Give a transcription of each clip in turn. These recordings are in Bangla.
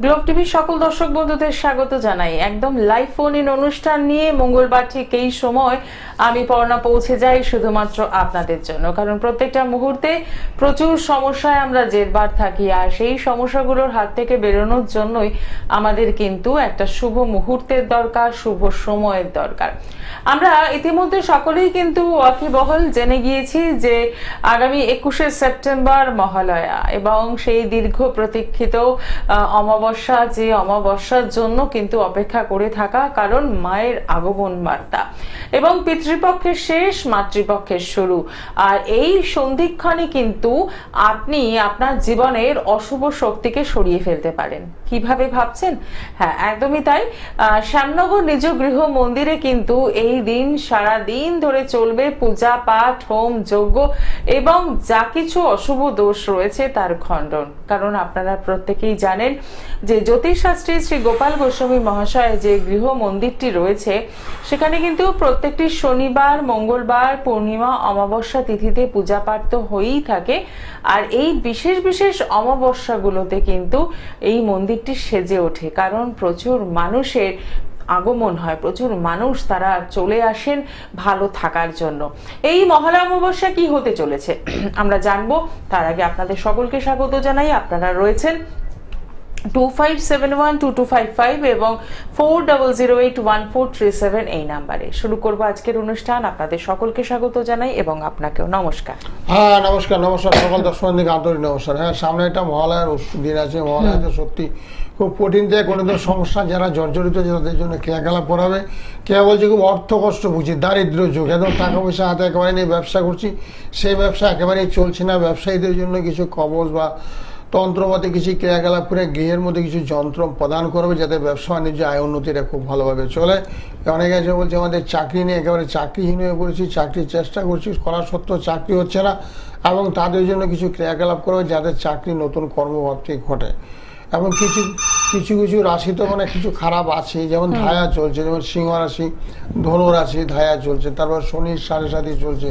গ্লোব টিভির সকল দর্শক বন্ধুদের স্বাগত জানাই। একদম লাইভ ফোন ইন অনুষ্ঠান নিয়ে মঙ্গলবার ঠিক এই সময় আমি পর্ণা পৌঁছে যাই শুধুমাত্র আপনাদের জন্য, কারণ প্রত্যেকটা মুহূর্তে প্রচুর সমস্যায় আমরা জেরবার থাকি, আর সেই সমস্যাগুলোর হাত থেকে বেরোনোর জন্যই আমাদের কিন্তু একটা শুভ মুহূর্তের দরকার, শুভ সময়ের দরকার। আমরা ইতিমধ্যে সকলেই কিন্তু ওয়াকিবহল জেনে গিয়েছি যে আগামী 21শে সেপ্টেম্বর মহালয়া এবং সেই দীর্ঘ প্রতীক্ষিত অমাবস্যা, যে অমাবস্যার জন্য কিন্তু অপেক্ষা করে থাকা, কারণ মায়ের আগমন বার্তা এবং পিতৃপক্ষের শেষ, মাতৃপক্ষের শুরু। আর এই সন্ধিক্ষণে কিন্তু আপনি আপনার জীবনের অশুভ শক্তিকে সরিয়ে ফেলতে পারেন। কিভাবে ভাবছেন? হ্যাঁ, একদমই তাই। শ্যামনগর নিজ গৃহ মন্দিরে কিন্তু এই দিন সারা দিন ধরে চলবে পূজা পাঠ, হোম যজ্ঞ এবং যা কিছু অশুভ দোষ রয়েছে তার খণ্ডন। কারণ আপনারা প্রত্যেকেই জানেন যে জ্যোতিষশাস্ত্রী শ্রী গোপাল গোস্বামী মহাশয় যে গৃহ মন্দিরটি রয়েছে সেখানে কিন্তু প্রত্যেকটি শনিবার, মঙ্গলবার, পূর্ণিমা, অমাবস্যা তিথিতে পূজা পাঠ তো হয়েই থাকে। আর এই বিশেষ বিশেষ অমাবস্যাগুলোতে কিন্তু এই মন্দিরটি সেজে ওঠে, কারণ প্রচুর মানুষের আগমন হয়, প্রচুর মানুষ তারা চলে আসেন ভালো থাকার জন্য। এই মহালয়া অমাবস্যা কি হতে চলেছে আমরা জানবো। তার আগে আপনাদের সকলকে স্বাগত জানাই। আপনারা রয়েছেন 25712255 এবং 40081437 এই নাম্বারে। শুরু করবো আজকের অনুষ্ঠান। আপনাদের সকলকে স্বাগত জানাই এবং আপনাকেও নমস্কার। হ্যাঁ, নমস্কার সকল দর্শকদের আন্তরিক নমস্কার। হ্যাঁ, সামনে একটা মহালয়ার দিন আছে। মহালয়াতে সত্যি খুব কঠিন থেকে কঠিন সমস্যা যারা জর্জরিত, তাদের জন্য ক্রিয়াকলাপ করাবে। কে বলছে খুব অর্থ কষ্ট বুঝি, দারিদ্র যুগ, একদম টাকা পয়সা হাতে একেবারে নিয়ে ব্যবসা করছি, সেই ব্যবসা একেবারেই চলছে না। ব্যবসায়ীদের জন্য কিছু কবচ বা তন্ত্রমতে কিছু ক্রিয়াকলাপ করে গৃহের মধ্যে কিছু যন্ত্র প্রদান করবে, যাতে ব্যবসা বাণিজ্য আয় উন্নতিটা খুব ভালোভাবে চলে। অনেকে আছে বলছে আমাদের চাকরি নিয়ে একেবারে চাকরিহীন হয়ে পড়েছি, চাকরির চেষ্টা করছি, করা সত্ত্বেও চাকরি হচ্ছে না, এবং তাদের জন্য কিছু ক্রিয়াকলাপ করবে যাতে চাকরি নতুন কর্মপ্রাপ্তি ঘটে। এবং কিছু কিছু কিছু রাশি তো মানে কিছু খারাপ আছে, যেমন ধায়া চলছে, যেমন সিংহ রাশি, ধনু রাশি ধায়া চলছে, তারপর শনির 7.5 চলছে,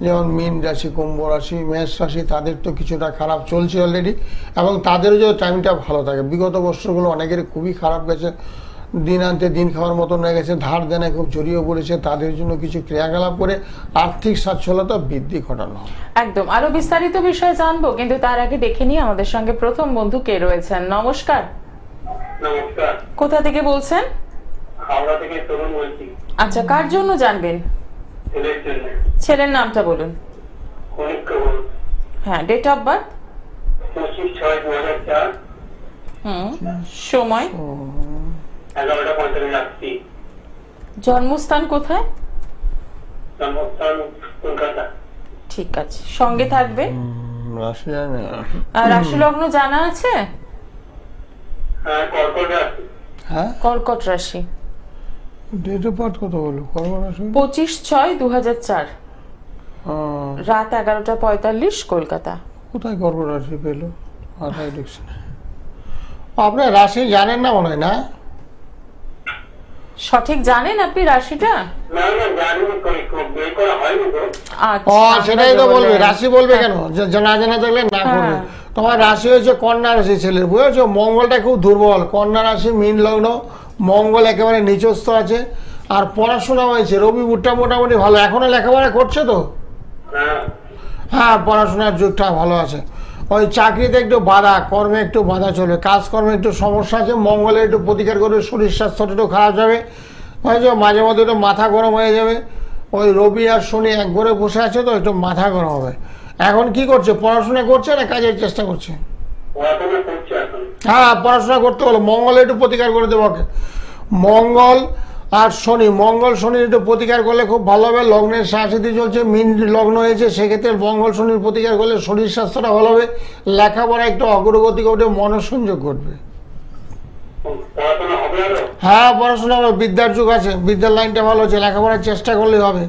যেমন মীন রাশি, কুম্ভ রাশি, মেষ রাশি, তাদের তো কিছুটা খারাপ চলছে অলরেডি, এবং তাদেরও যে টাইমটা ভালো থাকে। বিগত বছরগুলো অনেকের খুবই খারাপ গেছে, দিন আনতে দিন খাওয়ার মতন হয়ে গেছে, ধার দেনায় খুব জড়িয়ে পড়েছে। তাদের জন্য কিছু ক্রিয়াকলাপ করে আর্থিক সচ্ছলতা বৃদ্ধি ঘটানো হয়। একদম, আরো বিস্তারিত বিষয় জানবো, কিন্তু তার আগে দেখে নিই আমাদের সঙ্গে প্রথম বন্ধু কে রয়েছেন। নমস্কার। নমস্কার। কোথা থেকে বলছেন? হাওড়া থেকে তরুণ বলছি। আচ্ছা, কার জন্য জানবেন? ছেলের জন্য। ছেলের নামটা বলুন। কনিষ্ক বল। হ্যাঁ, ডেট অফ বার্থ? 25/6/2004। সময়? 11:45 রাত্রি। জন্মস্থান কোথায়? জন্মস্থান কলকাতা। ঠিক আছে, সঙ্গে থাকবে। রাশি জানে? রাশি লগ্ন জানা আছে? হ্যাঁ, কর্কট রাশি। হ্যাঁ, কর্কট রাশি। ডেট অফ বার্থ কত বলো? কর্কট রাশি 25/6/2004, রাত 11:45 কলকাতা। কোথায় কর্কট রাশি পেলো? মাথায় ঢুকছে না। আপনার রাশি জানেন না মনে হয়, না? সঠিক জানেন আপনি রাশিটা? না না, জানি বের করা হয়নি তো। আচ্ছা, সেটাই তো বলবে। রাশি বলবে কেন? না জানা থাকলে না করবে। তোমার রাশি হয়েছে কন্যা রাশি ছেলের, বুঝেছো? মঙ্গলটা খুব দুর্বল। কন্যা রাশি, মীন লগ্ন, মঙ্গল একেবারে নিচস্থ আছে। আর পড়াশোনা হয়েছে, রবি বুটটা মোটামুটি ভালো। এখনো লেখাপড়া করছে তো? হ্যাঁ, পড়াশোনার যুগটা ভালো আছে। ওই চাকরিতে একটু বাধা, কর্মে একটু বাধা চলবে, কাজকর্মে একটু সমস্যা আছে। মঙ্গলে একটু প্রতিকার করবে, শরীর স্বাস্থ্যটা একটু খারাপ যাবে, হয়েছে মাঝে মধ্যে একটু মাথা গরম হয়ে যাবে। ওই রবি আর শনি এক ঘরে বসে আছে তো, একটু মাথা গরম হবে। এখন কি করছে? পড়াশোনা করছে না কাজের চেষ্টা করছে? হ্যাঁ, পড়াশোনা করতে হলো। মঙ্গলে একটু প্রতিকার করে দেবো ওকে। মঙ্গল আর শনি, মঙ্গল শনির একটু প্রতিকার করলে খুব ভালো হবে। লগ্নের 7 চলছে, মীন লগ্ন হয়েছে, সেক্ষেত্রে মঙ্গল শনির প্রতিকার করলে শরীর স্বাস্থ্যটা ভালো হবে। লেখাপড়া একটু অগ্রগতি করবে, মনোসংযোগ করবে। হ্যাঁ, পড়াশোনা হবে, বিদ্যার যুগ আছে, বিদ্যার লাইনটা ভালো আছে, লেখাপড়ার চেষ্টা করলে হবে।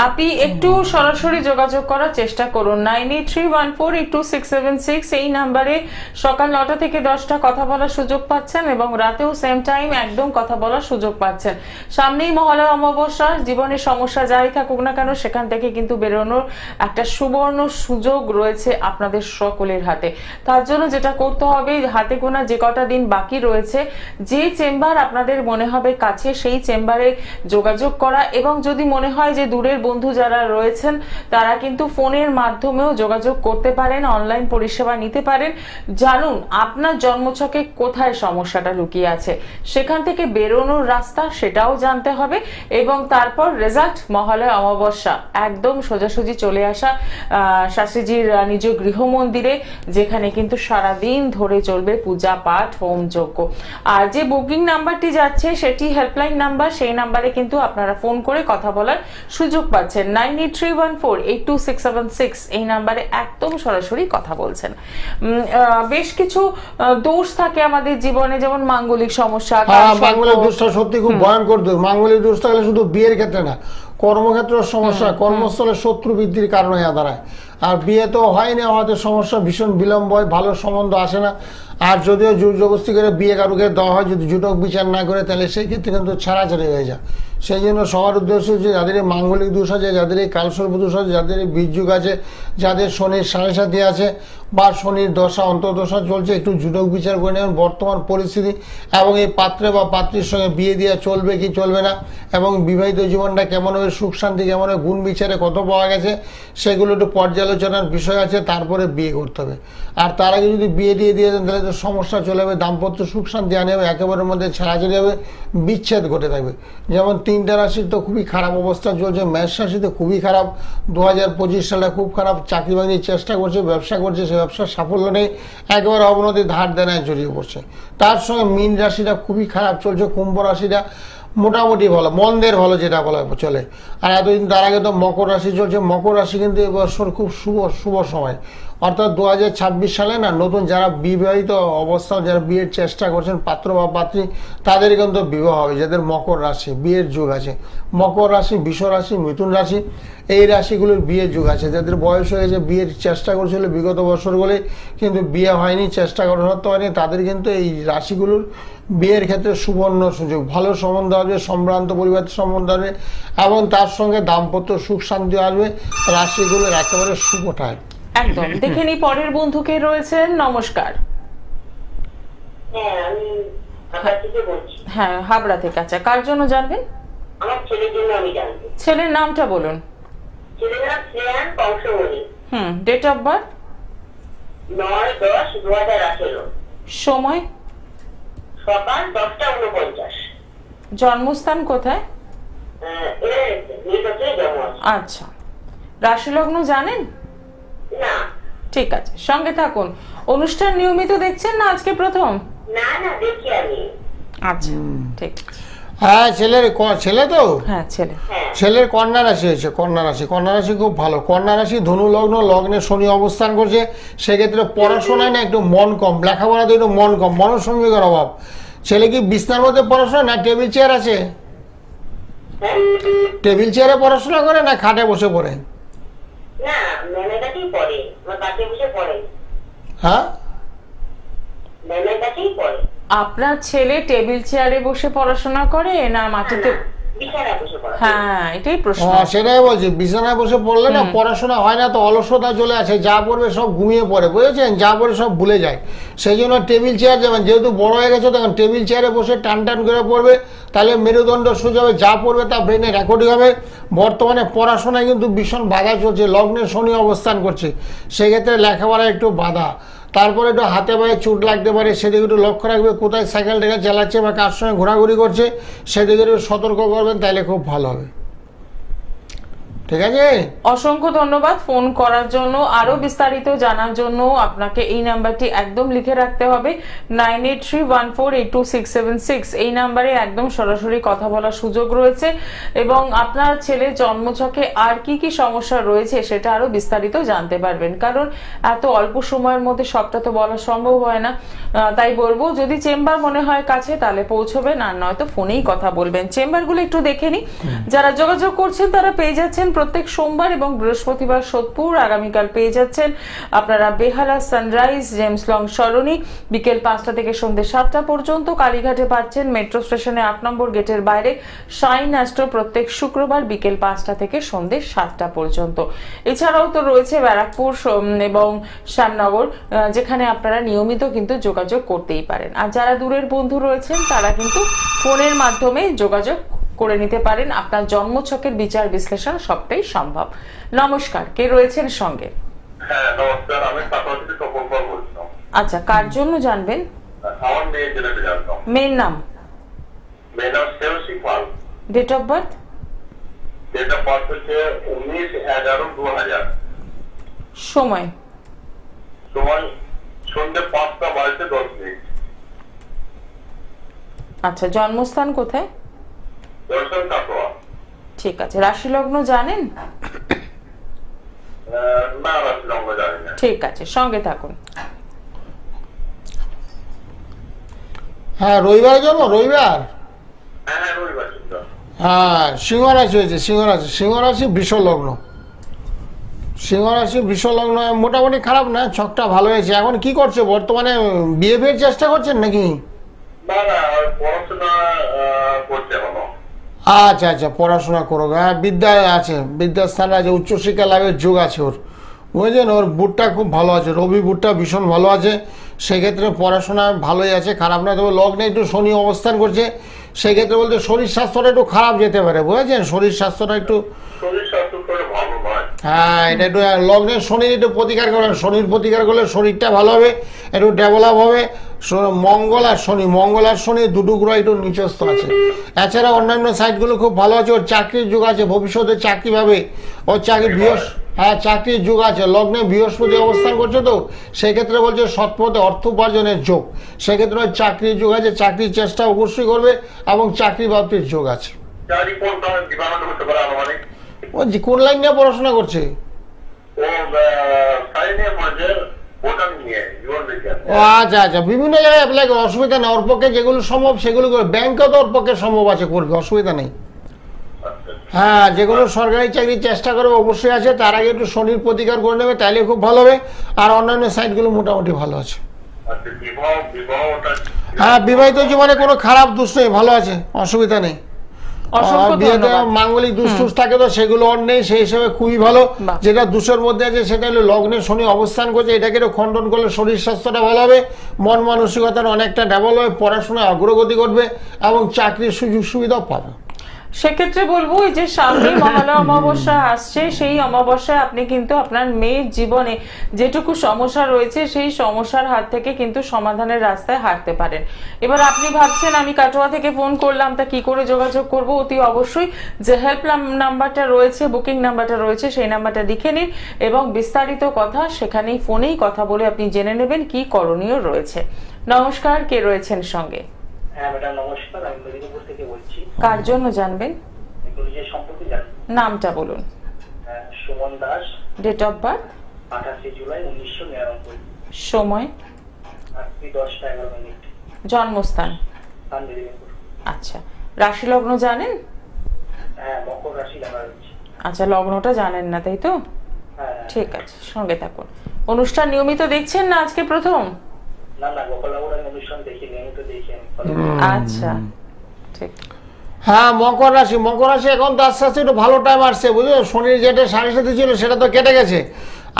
আপনি একটু সরাসরি যোগাযোগ করার চেষ্টা করুন 9831482676 এই নাম্বারে সকাল 9টা থেকে 10টা কথা বলার সুযোগ পাচ্ছেন এবং রাতেও সেম টাইম একদম কথা বলার সুযোগ পাচ্ছেন। সামনেই মহালয়া অমাবস্যা, জীবনের সমস্যা যাই থাকুক না কেন সেখান থেকে কিন্তু বেরোনোর একটা সুবর্ণ সুযোগ রয়েছে আপনাদের সকলের হাতে। তার জন্য যেটা করতে হবে, হাতে গোনা যে কটা দিন বাকি রয়েছে, যে চেম্বার আপনাদের মনে হবে কাছে সেই চেম্বারে যোগাযোগ করা, এবং যদি মনে হয় যে দূরের বন্ধু যারা রয়েছেন তারা কিন্তু ফোনের মাধ্যমেও যোগাযোগ করতে পারেন, অনলাইন পরিষেবা নিতে পারেন। জানুন আপনার জন্মছকে কোথায় সমস্যাটা লুকিয়ে আছে, সেখান থেকে বেরোনোর রাস্তা সেটাও জানতে হবে, এবং তারপর রেজাল্ট মহালয়া অমাবস্যা একদম সোজাসুজি চলে আসা শাস্ত্রীজির নিজ গৃহ মন্দিরে, যেখানে কিন্তু সারাদিন ধরে চলবে পূজা পাঠ হোম যজ্ঞ। আর যে বুকিং নাম্বারটি যাচ্ছে সেটি হেল্পলাইন নাম্বার, সেই নাম্বারে কিন্তু আপনারা ফোন করে কথা বলার সুযোগ পাচ্ছেন 9831482676 এই নাম্বারে একদম সরাসরি কথা বলছেন। বেশ কিছু দোষ থাকে আমাদের জীবনে, যেমন মাঙ্গলিক সমস্যা। মাঙ্গলিক দোষটা সত্যি খুব ভয়ঙ্কর দোষ। মাঙ্গলিক দোষ থাকলে শুধু বিয়ের ক্ষেত্রে না, কর্মক্ষেত্রের সমস্যা, কর্মস্থলে শত্রু বৃদ্ধির কারণ হয়ে দাঁড়ায়। আর বিয়ে তো হয়নি, আমাদের সমস্যা ভীষণ বিলম্ব হয়, ভালো সম্বন্ধ আসে না। আর যদিও জোর জবরদস্তি করে বিয়ে কারুকে দেওয়া হয়, যদি জুটক বিচার না করে, তাহলে সেই ক্ষেত্রে কিন্তু ছাড়াছাড়ি হয়ে যায়। সেই জন্য সবার উদ্দেশ্য হচ্ছে যাদের মাঙ্গলিক দোষ আছে, যাদের কালসর্প দোষ আছে, যাদের বীর্যুগ আছে, যাদের শনির সাড়ে সাথী আছে বা শনির দশা অন্তর্দশা চলছে, একটু জুটক বিচার করে নেবেন বর্তমান পরিস্থিতি, এবং এই পাত্রে বা পাত্রীর সঙ্গে বিয়ে দেওয়া চলবে কি চলবে না, এবং বিবাহিত জীবনটা কেমন হবে, সুখ শান্তি কেমন হবে, গুণ বিচারে কত পাওয়া গেছে, সেগুলো একটু পর্যালোচনার বিষয় আছে। তারপরে বিয়ে করতে হবে। আর তার আগে যদি বিয়ে দিয়ে দেন তাহলে তো সমস্যা চলে যাবে, দাম্পত্য সুখ শান্তি আনে হবে, একেবারের মধ্যে ছাড়াছাড়ি হবে, বিচ্ছেদ ঘটে থাকবে। যেমন 3টা রাশির তো খুবই খারাপ অবস্থা চলছে। মেষ রাশিতে খুবই খারাপ, 2025 সালটা খুব খারাপ। চাকরি বাকরির চেষ্টা করছে, ব্যবসা করছে, সে ব্যবসার সাফল্য নেই, একেবারে অবনতি, ধার দেনায় জড়িয়ে পড়ছে। তার সঙ্গে মীন রাশিটা খুবই খারাপ চলছে। কুম্ভ রাশিটা মোটামুটি ভালো, মন্দের ভালো যেটা বলা চলে। আর এতদিন তার আগে তো মকর রাশি চলছে। মকর রাশি কিন্তু এবছর খুব শুভ সময়, অর্থাৎ 2026 সালে না, নতুন যারা বিবাহিত অবস্থা, যারা বিয়ের চেষ্টা করছেন পাত্র বা পাত্রী, তাদের কিন্তু বিবাহ হবে। যাদের মকর রাশি বিয়ের যুগ আছে, মকর রাশি, বৃষ রাশি, মিথুন রাশি, এই রাশিগুলোর বিয়ের যুগ আছে। যাদের বয়স হয়ে গেছে, বিয়ের চেষ্টা করছিল বিগত বছরগুলি কিন্তু বিয়ে হয়নি, চেষ্টা করা সত্ত্বেও হয়নি, তাদের কিন্তু এই রাশিগুলোর বিয়ের ক্ষেত্রে সুবর্ণ সুযোগ, ভালো সম্বন্ধ আসবে, সম্ভ্রান্ত পরিবার সম্বন্ধ আসবে, এবং তার সঙ্গে দাম্পত্য সুখ শান্তি আসবে। রাশিগুলোর একেবারে শুভ টাইম। একদম। দেখে নি পরের বন্ধুকে রয়েছেন। নমস্কার। হ্যাঁ, হাবড়া থেকে। আচ্ছা, কার জন্য জানবেন? আমার ছেলের জন্য আমি জানবো। ছেলের নামটা বলুন। ছেলের নাম Shreyan Kangsabali. Date of birth 9/10/2018। সময় সকাল 10:49। জন্মস্থান কোথায়? আচ্ছা, রাশি লগ্ন জানেন? না। ঠিক আছে, সঙ্গে থাকুন। অনুষ্ঠান নিয়মিত দেখছেন না আজকে প্রথম? না না, দেখি আমি। আচ্ছা, ঠিক। হ্যাঁ, ছেলে তো, হ্যাঁ ছেলে। ছেলের কন্যা রাশি হয়েছে। কন্যা রাশি খুব ভালো। কন্যা রাশি ধনু লগ্ন, লগ্নে শনি অবস্থান করছে। সেক্ষেত্রে পড়াশোনায় না একটু মন কম, লেখাপড়াতে একটু মন কম, মনোসংযোগের অভাব। ছেলে কি বিছনার মধ্যে পড়াশোনা না টেবিল চেয়ার আছে? টেবিল চেয়ারে পড়াশোনা করে না খাটে বসে পড়ে? না, ম্যামের কাছেই পড়ে, আমার কাছে বসে পড়ে। হ্যাঁ, ম্যামের কাছেই পড়ে। আপনার ছেলে টেবিল চেয়ারে বসে পড়াশোনা করে না মাটিতে? বিছানায় বসে পড়ে। হ্যাঁ, এটাই প্রশ্ন। সেটাই বলছি, বিছানায় বসে পড়লে না পড়াশোনা হয় না, তো অলসতা চলে আসে, যা পড়বে সব ঘুমিয়ে পড়ে, বুঝেছেন, যা পড়ে সব ভুলে যায়। সেই জন্য টেবিল চেয়ার যাবেন, যেহেতু বড় হয়ে গেছে তখন টেবিল চেয়ারে বসে টান টান করে পড়বে, তাহলে মেরুদণ্ড সোজা হবে, যা পড়বে তা ব্রেনে রেকর্ডিং হবে। বর্তমানে পড়াশোনায় কিন্তু ভীষণ বাধা চলছে, লগ্নে শনি অবস্থান করছে, সেক্ষেত্রে লেখাপড়ায় একটু বাধা। তারপরে একটু হাতে পায়ে চোট লাগতে পারে, সেদিকে একটু লক্ষ্য রাখবে, কোথায় সাইকেল টেকা চালাচ্ছে বা কার সঙ্গে ঘোরাঘুরি করছে, সেদিকে একটু সতর্ক করবেন, তাহলে খুব ভালো হবে। ঠিক আছে, অসংখ্য ধন্যবাদ ফোন করার জন্য। আরো বিস্তারিত জানার জন্য আপনাকে এই নাম্বারটি একদম লিখে রাখতে হবে 9831482676 এই নাম্বারে একদম সরাসরি কথা বলার সুযোগ রয়েছে, এবং আপনার ছেলের জন্মছকে আর কি কি সমস্যা রয়েছে সেটা আরো বিস্তারিত জানতে পারবেন। কারণ এত অল্প সময়ের মধ্যে সবটা তো বলা সম্ভব হয় না। তাই বলবো যদি চেম্বার মনে হয় কাছে তাহলে পৌঁছবেন, আর নয়তো ফোনেই কথা বলবেন। চেম্বারগুলো একটু দেখে নি। যারা যোগাযোগ করছেন তারা পেয়ে যাচ্ছেন প্রত্যেক সোমবার এবং বৃহস্পতিবার সোদপুর, আগামীকাল পেয়ে যাচ্ছেন আপনারা বেহালা সানরাইজ জেমস লং সরণি বিকেল 5টা থেকে সন্ধ্যে 7টা পর্যন্ত। কালীঘাটে পাচ্ছেন মেট্রো স্টেশনে 8 নম্বর গেটের বাইরে শাইন অ্যাস্ট্রো প্রত্যেক শুক্রবার বিকেল 5টা থেকে সন্ধ্যে 7টা পর্যন্ত। এছাড়াও তো রয়েছে ব্যারাকপুর এবং শ্যামনগর, যেখানে আপনারা নিয়মিত কিন্তু যোগাযোগ করতেই পারেন। আর যারা দূরের বন্ধু রয়েছেন তারা কিন্তু ফোনের মাধ্যমে যোগাযোগ করে নিতে পারেন। আপনার জন্মছকের বিচার বিশ্লেষণ সবটাই সম্ভব। নমস্কার, কে রয়েছেন সঙ্গে? হ্যাঁ নমস্কার, আমি পাশাপাশি তপন পাল বলছিলাম। আচ্ছা, কার জন্য জানবেন? আমার মেয়ের জন্য জানতাম। মেয়ের নাম? মেয়ের নাম Shreyasi Pal. Date of birth? Date of birth হচ্ছে 19/11/2000। সময়? সময় সন্ধ্যে 5:10। আচ্ছা, জন্মস্থান কোথায়? দর্শন কাটোয়া। ঠিক আছে, রাশি লগ্ন জানেন? না, রাশি লগ্ন জানি না। ঠিক আছে, সঙ্গে থাকুন। হ্যাঁ, রবিবার যাবো, রবিবার। হ্যাঁ রবিবার চিন্তা। হ্যাঁ, সিংহ রাশি হয়েছে, সিংহ রাশি বৃষ লগ্ন। সিংহ রাশি বৃষ লগ্ন মোটামুটি খারাপ না, ছকটা ভালো হয়েছে। এখন কি করছে বর্তমানে? বিয়ে ফিয়ের চেষ্টা করছেন নাকি? না না, পড়াশোনা করছে এখনো। আচ্ছা আচ্ছা, পড়াশোনা করো। হ্যাঁ, বিদ্যা আছে, বিদ্যাস্থান আছে, উচ্চশিক্ষা লাভের যোগ আছে ওর, বুঝলেন? ওর বুটটা খুব ভালো আছে, রবি বুটটা ভীষণ ভালো আছে। সেক্ষেত্রে পড়াশোনা ভালোই আছে, খারাপ না। তবে লগ্নে একটু শনি অবস্থান করছে, সেক্ষেত্রে বলতে শরীর স্বাস্থ্যটা একটু খারাপ যেতে পারে, বুঝেছেন? শরীর স্বাস্থ্যটা একটু, শরীর স্বাস্থ্য করে ভালো নয়। হ্যাঁ, এটা একটু লগ্নে শনির একটু প্রতিকার করবেন। শনির প্রতিকার করলে শরীরটা ভালো হবে, একটু ডেভেলপ হবে। মঙ্গল আর শনি দুটো গ্রহ একটু নিচস্থ আছে। এছাড়া অন্যান্য সাইটগুলো খুব ভালো আছে। ওর চাকরির যুগ আছে, ভবিষ্যতে চাকরি পাবে। ওর চাকরির যুগ আছে। লগ্নে বৃহস্পতি অবস্থান করছে, তো সেক্ষেত্রে বলছে সৎপথে অর্থ উপার্জনের যোগ। সেক্ষেত্রে ওর চাকরির যুগ আছে, চাকরির চেষ্টা অবশ্যই করবে এবং চাকরি প্রাপ্তির যোগ আছে। ও কোন লাইন নিয়ে পড়াশোনা করছে? ও আচ্ছা আচ্ছা, বিভিন্ন জায়গায় অ্যাপ্লাই করে, অসুবিধা নেই। ওর পক্ষে যেগুলো সম্ভব সেগুলো করে। ব্যাংকেও তো ওর পক্ষে সম্ভব আছে, করবে, অসুবিধা নেই। হ্যাঁ, যেগুলো সরকারি চাকরির চেষ্টা করবে অবশ্যই আছে। তার আগে একটু শনির প্রতিকার করে নেবে, তাহলে খুব ভালো হবে। আর অন্যান্য সাইটগুলো মোটামুটি ভালো আছে। হ্যাঁ, বিবাহিত জীবনে কোনো খারাপ দোষ নেই, ভালো আছে, অসুবিধা নেই। বিয়েতে মাঙ্গলিক দুষ্টুস থাকে তো সেগুলো ওর নেই, সেই হিসেবে খুবই ভালো। যেটা দোষের মধ্যে আছে সেটা হলো লগ্নে শনি অবস্থান করছে, এটাকে খণ্ডন করলে শরীর স্বাস্থ্যটা ভালো হবে, মন মানসিকতার অনেকটা ডেভেলপ হবে, পড়াশোনায় অগ্রগতি করবে এবং চাকরির সুযোগ সুবিধাও পাবে। সেক্ষেত্রে বলবো এই যে সামনে মহালয়া অমাবস্যা আসছে, সেই অমাবস্যায় আপনি কিন্তু আপনার মেয়ের জীবনে যেটুকু সমস্যা রয়েছে সেই সমস্যার হাত থেকে কিন্তু সমাধানের রাস্তায় হাঁটতে পারেন। এবার আপনি ভাবছেন আমি কাটোয়া থেকে ফোন করলাম, তা কি করে যোগাযোগ করব? অতি অবশ্যই যে হেল্প নাম্বারটা রয়েছে, বুকিং নাম্বারটা রয়েছে, সেই নাম্বারটা লিখে নিন এবং বিস্তারিত কথা সেখানেই ফোনেই কথা বলে আপনি জেনে নেবেন কি করণীয় রয়েছে। নমস্কার, কে রয়েছেন সঙ্গে? হ্যাঁ ম্যাডাম নমস্কার, আমি মেদিনীপুর থেকে বলছি। কার জন্য জানবেন? নিজের সম্পর্কে জানবেন। নামটা বলুন। Suman Das. Date of birth? 28 July 1999। সময়? রাত্রি 10:11। জন্মস্থান? মেদিনীপুর। আচ্ছা, রাশি লগ্ন জানেন? হ্যাঁ, মকর রাশি জানা রয়েছে। আচ্ছা, লগ্নটা জানেন না তাই তো? হ্যাঁ ঠিক আছে, সঙ্গে থাকুন। অনুষ্ঠান নিয়মিত দেখছেন না আজকে প্রথম? না না, গোপালবাবুর আমি অনুষ্ঠান দেখি, নিয়মিত দেখি আমি। আচ্ছা, ঠিক। হ্যাঁ, মকর রাশি এখন তো আস্তে আস্তে একটু ভালো টাইম আসছে, বুঝলো? শনির যেটা 7.5 ছিল সেটা তো কেটে গেছে।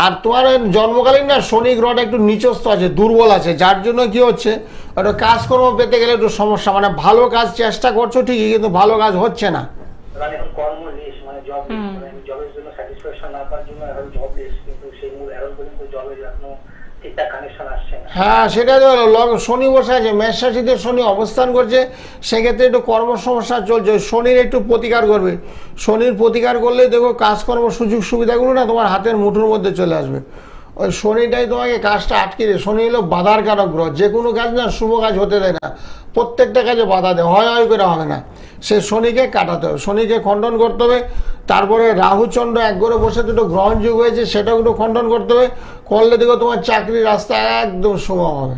আর তোমার জন্মকালীন না শনি গ্রহটা একটু নিচস্থ আছে, দুর্বল আছে, যার জন্য কি হচ্ছে একটু কাজকর্ম পেতে গেলে একটু সমস্যা। মানে ভালো কাজ চেষ্টা করছো ঠিকই, কিন্তু ভালো কাজ হচ্ছে না। আমি এখন কর্ম লিস্ট, মানে জব লিস্ট, মানে আমি জবের জন্য স্যাটিসফ্যাকশন না পাওয়ার জন্য এখন জব লিস্ট, কিন্তু সেই মূল এখন পর্যন্ত জবের এখনো ঠিকঠাক কানেকশন আসছে না। হ্যাঁ, সেটা তো শনি বসে আছে, মেষ রাশিতে শনি অবস্থান করছে, সেক্ষেত্রে একটু কর্ম সমস্যা চলছে। শনির একটু প্রতিকার করবে। শনির প্রতিকার করলে দেখো কাজকর্ম সুযোগ সুবিধাগুলো না তোমার হাতের মুঠোর মধ্যে চলে আসবে। ওই শনিটাই তোমাকে কাজটা আটকে দেয়। শনি হলো বাধার কারক গ্রহ, যে কোনো কাজ না শুভ কাজ হতে দেয় না, প্রত্যেকটা কাজে বাধা দেয়, হয় করে হবে না। সে শনিকে কাটাতে হবে, শনিকে খণ্ডন করতে হবে। তারপরে রাহুচন্দ্র এক ঘরে বসে দুটো গ্রহণ যুগ হয়েছে, সেটাও একটু খণ্ডন করতে হবে। করলে দেখো তোমার চাকরির রাস্তা একদম সুগম হবে।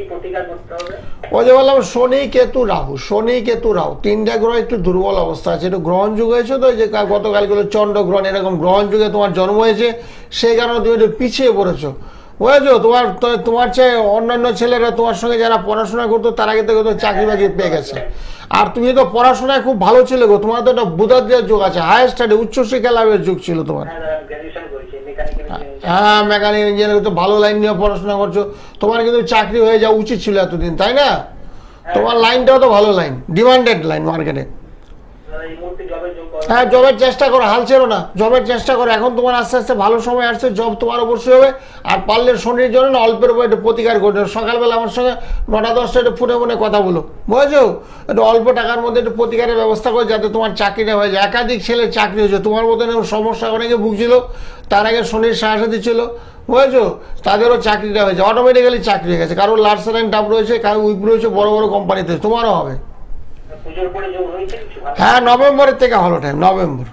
কি প্রতিকার করতে হবে? ওই যে বললাম শনি কেতু রাহু, শনি কেতু রাহু তিনটা গ্রহ একটু দুর্বল অবস্থা আছে, একটু গ্রহণ যুগ হয়েছে তো, যে গতকালগুলো চন্দ্রগ্রহণ এরকম গ্রহণ যুগে তোমার জন্ম হয়েছে, সেই কারণে তুমি একটু পিছিয়ে পড়েছো, বুঝেছো? তোমার চেয়ে অন্যান্য ছেলেরা তোমার সঙ্গে যারা পড়াশোনা করতো তারা কিন্তু চাকরি বাকরি পেয়ে গেছে। আর তুমি তো পড়াশোনায় খুব ভালো ছিল গো, তোমার তো একটা বুধাদের যুগ আছে, হায়ার স্টাডি উচ্চশিক্ষা লাভের যুগ ছিল তোমার। গ্র্যাজুয়েশন করেছি মেকানিক্যাল ইঞ্জিনিয়ারিং। হ্যাঁ, মেকানিক ইঞ্জিনিয়ারিং তো ভালো লাইন নিয়ে পড়াশোনা করছো, তোমার কিন্তু চাকরি হয়ে যাওয়া উচিত ছিল এতদিন, তাই না? তোমার লাইনটাও তো ভালো লাইন, ডিমান্ডেড লাইন মার্কেটে। এই মুহূর্তে জবের যোগ করো। হ্যাঁ, জবের চেষ্টা করো, হাল ছেড়ো না, জবের চেষ্টা করো, এখন তোমার আস্তে আস্তে ভালো সময় আসছে, জব তোমার অবশ্যই হবে। আর পারলে শনির জন্য না অল্পের উপর একটু প্রতিকার করছো, সকালবেলা আমার সঙ্গে 9টা-10টা একটু ফোনে ফোনে কথা বলো, বুঝেছো? একটু অল্প টাকার মধ্যে একটু প্রতিকারের ব্যবস্থা করো, যাতে তোমার চাকরিটা হয়ে যায়। একাধিক ছেলে চাকরি হয়েছে, তোমার মতন সমস্যা অনেকে ভুগছিল, তার আগে শনির সাহায্য দিচ্ছিল, বুঝেছো? তাদেরও চাকরিটা হয়েছে, অটোমেটিক্যালি চাকরি হয়ে গেছে। কারোর লার্সার অ্যান্ড টাপ রয়েছে, কারো উইপ রয়েছে বড় বড় কোম্পানিতে, তোমারও হবে। পুজোর পরে যোগ হয়েছে কিছু? হ্যাঁ, নভেম্বরের থেকে ভালো টাইম, নভেম্বর।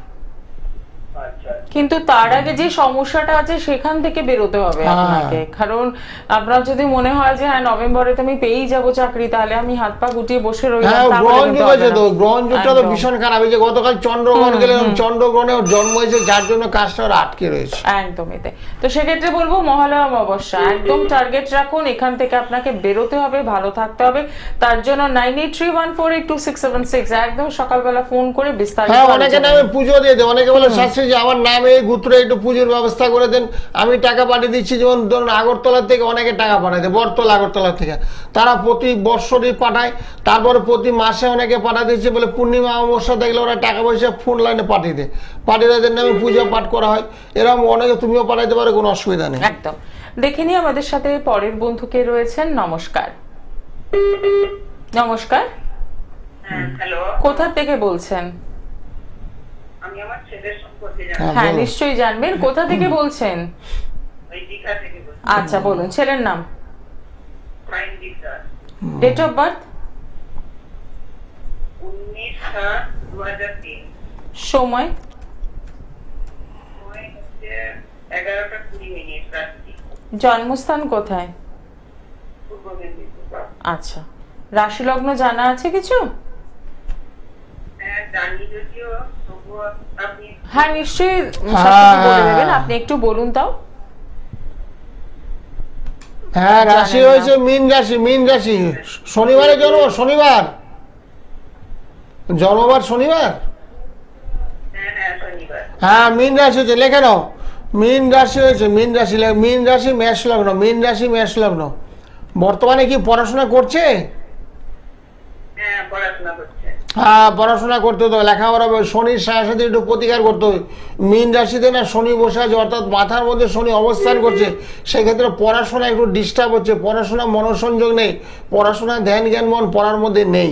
আচ্ছা, কিন্তু তার আগে যে সমস্যাটা আছে সেখান থেকে বেরোতে হবে আপনাকে, কারণ আপনার যদি মনে হয় যে হ্যাঁ নভেম্বরে তো আমি পেয়েই যাবো চাকরি, তাহলে আমি হাত পা গুটিয়ে বসে রইলাম, হ্যাঁ, তাহলে গ্রহণ কিন্তু যুগ হবে হয়েছে না। তো, গ্রহণ যুগটা তো একদম। ভীষণ খারাপ হয়েছে। গতকাল চন্দ্রগ্রহণ গেলে চন্দ্রগ্রহণে ওর জন্ম হয়েছে, যার জন্য কাজটা ওর আটকে রয়েছে। একদমই তাই। তো সেক্ষেত্রে বলবো মহালয়া অমাবস্যা একদম টার্গেট রাখুন, এখান থেকে আপনাকে বেরোতে হবে, ভালো থাকতে হবে। তার জন্য 9831482676 একদম সকালবেলা ফোন করে বিস্তারিত হ্যাঁ, অনেকে আলোচনা নামে পুজো দিয়ে দেয়, অনেকে বলে শাস্ত্রী যে আমার নামে গুত্রে একটু পুজোর ব্যবস্থা করে দেন, আমি টাকা পাঠিয়ে দিচ্ছি। যেমন ধরুন আগরতলা থেকে অনেকে টাকা পাঠায় দেয়, বটতলা আগরতলা থেকে, তারা প্রতি বৎসরই পাঠায়, তারপরে প্রতি মাসে অনেকে পাঠিয়ে দিচ্ছে, বলে পূর্ণিমা অমাবস্যা দেখলে ওরা টাকা পয়সা ফোন লাইনে পাঠিয়ে দেয়, পাঠিয়ে তাদের নামে পূজা পাঠ করা হয়, এরকম অনেকে তুমিও পাঠাইতে পারো, কোনো অসুবিধা নেই। একদম। দেখে নিই আমাদের সাথে পরের বন্ধুকে রয়েছেন। নমস্কার। নমস্কার, হ্যালো, কোথা থেকে বলছেন? আমি আমার ছেলের সম্পর্কে হ্যাঁ, হ্যাঁ, বলো। নিশ্চয়ই জানবেন। কোথা থেকে বলছেন? ওই দীঘা থেকে বলছি। আচ্ছা, বলুন ছেলের নাম, প্রাইম দীঘা, ডেট অফ বার্থ, 19/7/2003, সময়, সময় হচ্ছে 11টা 20 রাত্রি, জন্মস্থান কোথায়? পূর্ব মেদিনীপুর। আচ্ছা, রাশি লগ্ন জানা আছে কিছু? হ্যাঁ, জানি যদিও, তবুও আপনি হ্যাঁ, নিশ্চয়ই সবকিছু বলে দেবেন, আপনি একটু বলুন তাও। হ্যাঁ, রাশি জানেন না। হয়েছে মীন রাশি, মীন রাশি, শনিবারে জন্ম, শনিবার জন্মবার, শনিবার। হ্যাঁ শনিবার। হ্যাঁ, মীন রাশি হচ্ছে, লেখে নাও, মীন রাশি হয়েছে, মীন রাশি, মীন রাশি মেষ লগ্ন, মীন রাশি মেষ লগ্ন। বর্তমানে কি পড়াশোনা করছে? হ্যাঁ, পড়াশোনা করছে। হ্যাঁ, পড়াশোনা করতে হতো, লেখাপড়া হবে, শনির সাথে একটু প্রতিকার করতে হবে। মীন রাশিতে না শনি বসে আছে, অর্থাৎ মাথার মধ্যে শনি অবস্থান করছে, সেক্ষেত্রে পড়াশোনা একটু ডিস্টার্ব হচ্ছে, পড়াশোনা মনোসংযোগ নেই, পড়াশোনা ধ্যান জ্ঞান মন পড়ার মধ্যে নেই।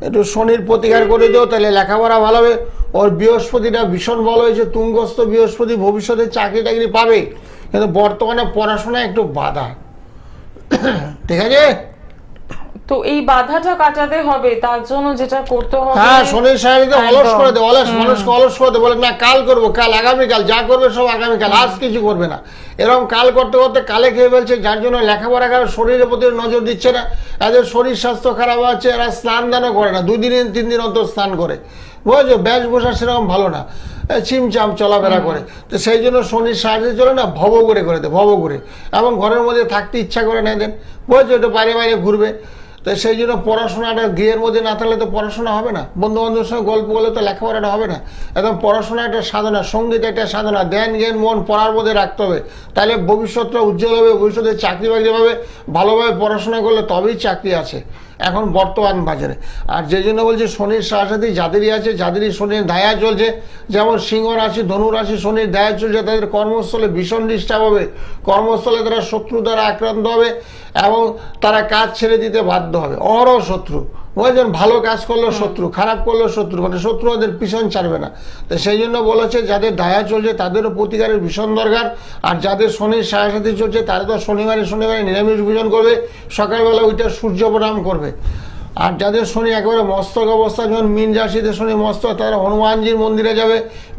একটু শনির প্রতিকার করে দিও, তাহলে লেখাপড়া ভালো হবে। ওর বৃহস্পতিটা ভীষণ ভালো হয়েছে, তুঙ্গস্থ বৃহস্পতি, ভবিষ্যতে চাকরি টাকরি পাবে, কিন্তু বর্তমানে পড়াশোনা একটু বাধা। ঠিক আছে? তো এই বাধাটা কাটাতে হবে, তার জন্য যেটা করতে হবে, হ্যাঁ, শনির সাহায্যে অলস একদম। করে দে, অলস, মানুষকে অলস করে দে, বলে না কাল করবো, কাল, আগামীকাল, যা করবে সব আগামীকাল, আজ কিছু করবে না, এরকম কাল করতে করতে কালে খেয়ে ফেলছে, যার জন্য লেখাপড়া খারাপ, শরীরের প্রতি নজর দিচ্ছে না, এদের শরীর স্বাস্থ্য খারাপ আছে, এরা স্নান দানও করে না, 2 দিন 3 দিন অন্তর স্নান করে, বুঝছো? বেশভূষা সেরকম ভালো না, চিমচাম চলাফেরা করে, তো সেই জন্য শনির সাহায্যে চলে না ভব করে দে, ভব করে, এবং ঘরের মধ্যে থাকতে ইচ্ছা করে না দেন, বুঝছো? একটু বাইরে বাইরে ঘুরবে। তো সেই জন্য পড়াশোনাটা গৃহের মধ্যে না থাকলে তো পড়াশোনা হবে না, বন্ধু বান্ধবের সঙ্গে গল্প করলে তো লেখাপড়াটা হবে না। একদম পড়াশোনা একটা সাধনা, সঙ্গীত একটা সাধনা, ধ্যান জ্ঞান মন পড়ার মধ্যে রাখতে হবে, তাহলে ভবিষ্যৎটা উজ্জ্বল হবে, ভবিষ্যতে চাকরি বাকরি পাবে, ভালোভাবে পড়াশোনা করলে তবেই চাকরি আছে এখন বর্তমান বাজারে। আর যে জন্য বলছি শনির সাথে যাদেরই আছে, যাদেরই শনির দায়া চলছে, যেমন সিংহ রাশি, ধনু রাশি শনির দায়া চলছে, তাদের কর্মস্থলে ভীষণ ডিস্টার্ব হবে, কর্মস্থলে তারা শত্রু দ্বারা আক্রান্ত হবে এবং তারা কাজ ছেড়ে দিতে বাধ্য হবে, অহরহ শত্রু, বুঝলেন? ভালো কাজ করলেও শত্রু, খারাপ করলেও শত্রু, মানে শত্রু ওদের পিছন ছাড়বে না। তো সেই জন্য বলেছে যাদের দায়া চলছে তাদেরও প্রতিকারের ভীষণ দরকার। আর যাদের শনির সাথে চলছে তারা তো শনিবারে নিরামিষ ভোজন করবে, সকালবেলা ওইটা সূর্য প্রণাম করবে, আর যাদের শনি একেবারে মস্তক অবস্থা, যখন মীন রাশিতে শনি মস্তক, তারা হনুমানজির মন্দিরে যাবে,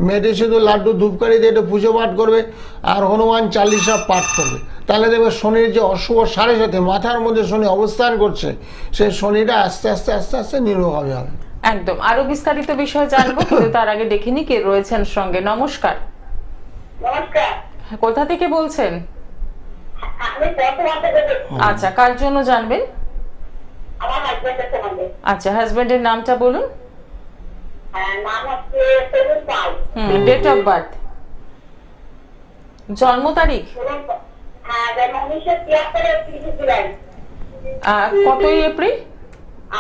মেটে সিঁদুর লাড্ডু ধূপকাঠি দিয়ে একটু পুজো পাঠ করবে আর হনুমান চালিসা পাঠ করবে। তাহলে দেখবে শনির যে অশুভ সাড়ে সাথে মাথার মধ্যে শনি অবস্থান করছে, সেই শনিটা আস্তে আস্তে আস্তে আস্তে নির্মূল হবে। একদম, আরো বিস্তারিত বিষয় জানবো, কিন্তু তার আগে দেখিনি কে রয়েছেন সঙ্গে। নমস্কার। নমস্কার। কোথা থেকে বলছেন? আমি বর্তমান থেকে বলছি। আচ্ছা, কার জন্য জানবেন? আমার হাজবেন্ডের সম্বন্ধে। আচ্ছা, হাজবেন্ডের নামটা বলুন। নাম হচ্ছে তরুণ পাল। ডেট অফ বার্থ, জন্ম তারিখ হ্যাঁ, জন্ম 1973 30 জুলাই। কতই এপ্রিল?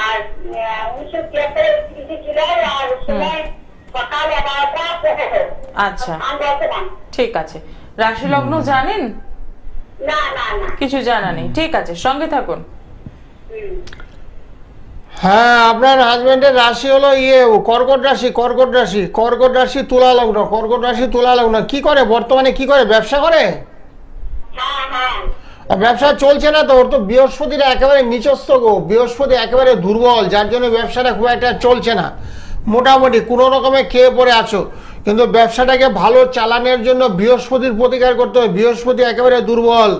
আর 1973 30 জুলাই, আর সময় সকাল 11টা 15। আচ্ছা, আমি বর্তমান। ঠিক আছে। রাশি লগ্ন জানেন? না না না। কিছু জানা নেই, ঠিক আছে, সঙ্গে থাকুন। হ্যাঁ, আপনার হাজবেন্ডের রাশি হলো কর্কট রাশি। কর্কট রাশি, কর্কট রাশি তুলা লগ্ন, কর্কট রাশি তুলা লগ্ন। কি করে বর্তমানে, কি করে? ব্যবসা করে? হ্যাঁ হ্যাঁ। আর ব্যবসা চলছে না তো, ওর তো বৃহস্পতিটা একেবারে নিচস্থ গো, বৃহস্পতি একেবারে দুর্বল, যার জন্য ব্যবসাটা খুব একটা চলছে না। মোটামুটি কোনো রকমে খেয়ে পড়ে আছো, কিন্তু ব্যবসাটাকে ভালো চালানোর জন্য বৃহস্পতির প্রতিকার করতে হবে। বৃহস্পতি একেবারে দুর্বল,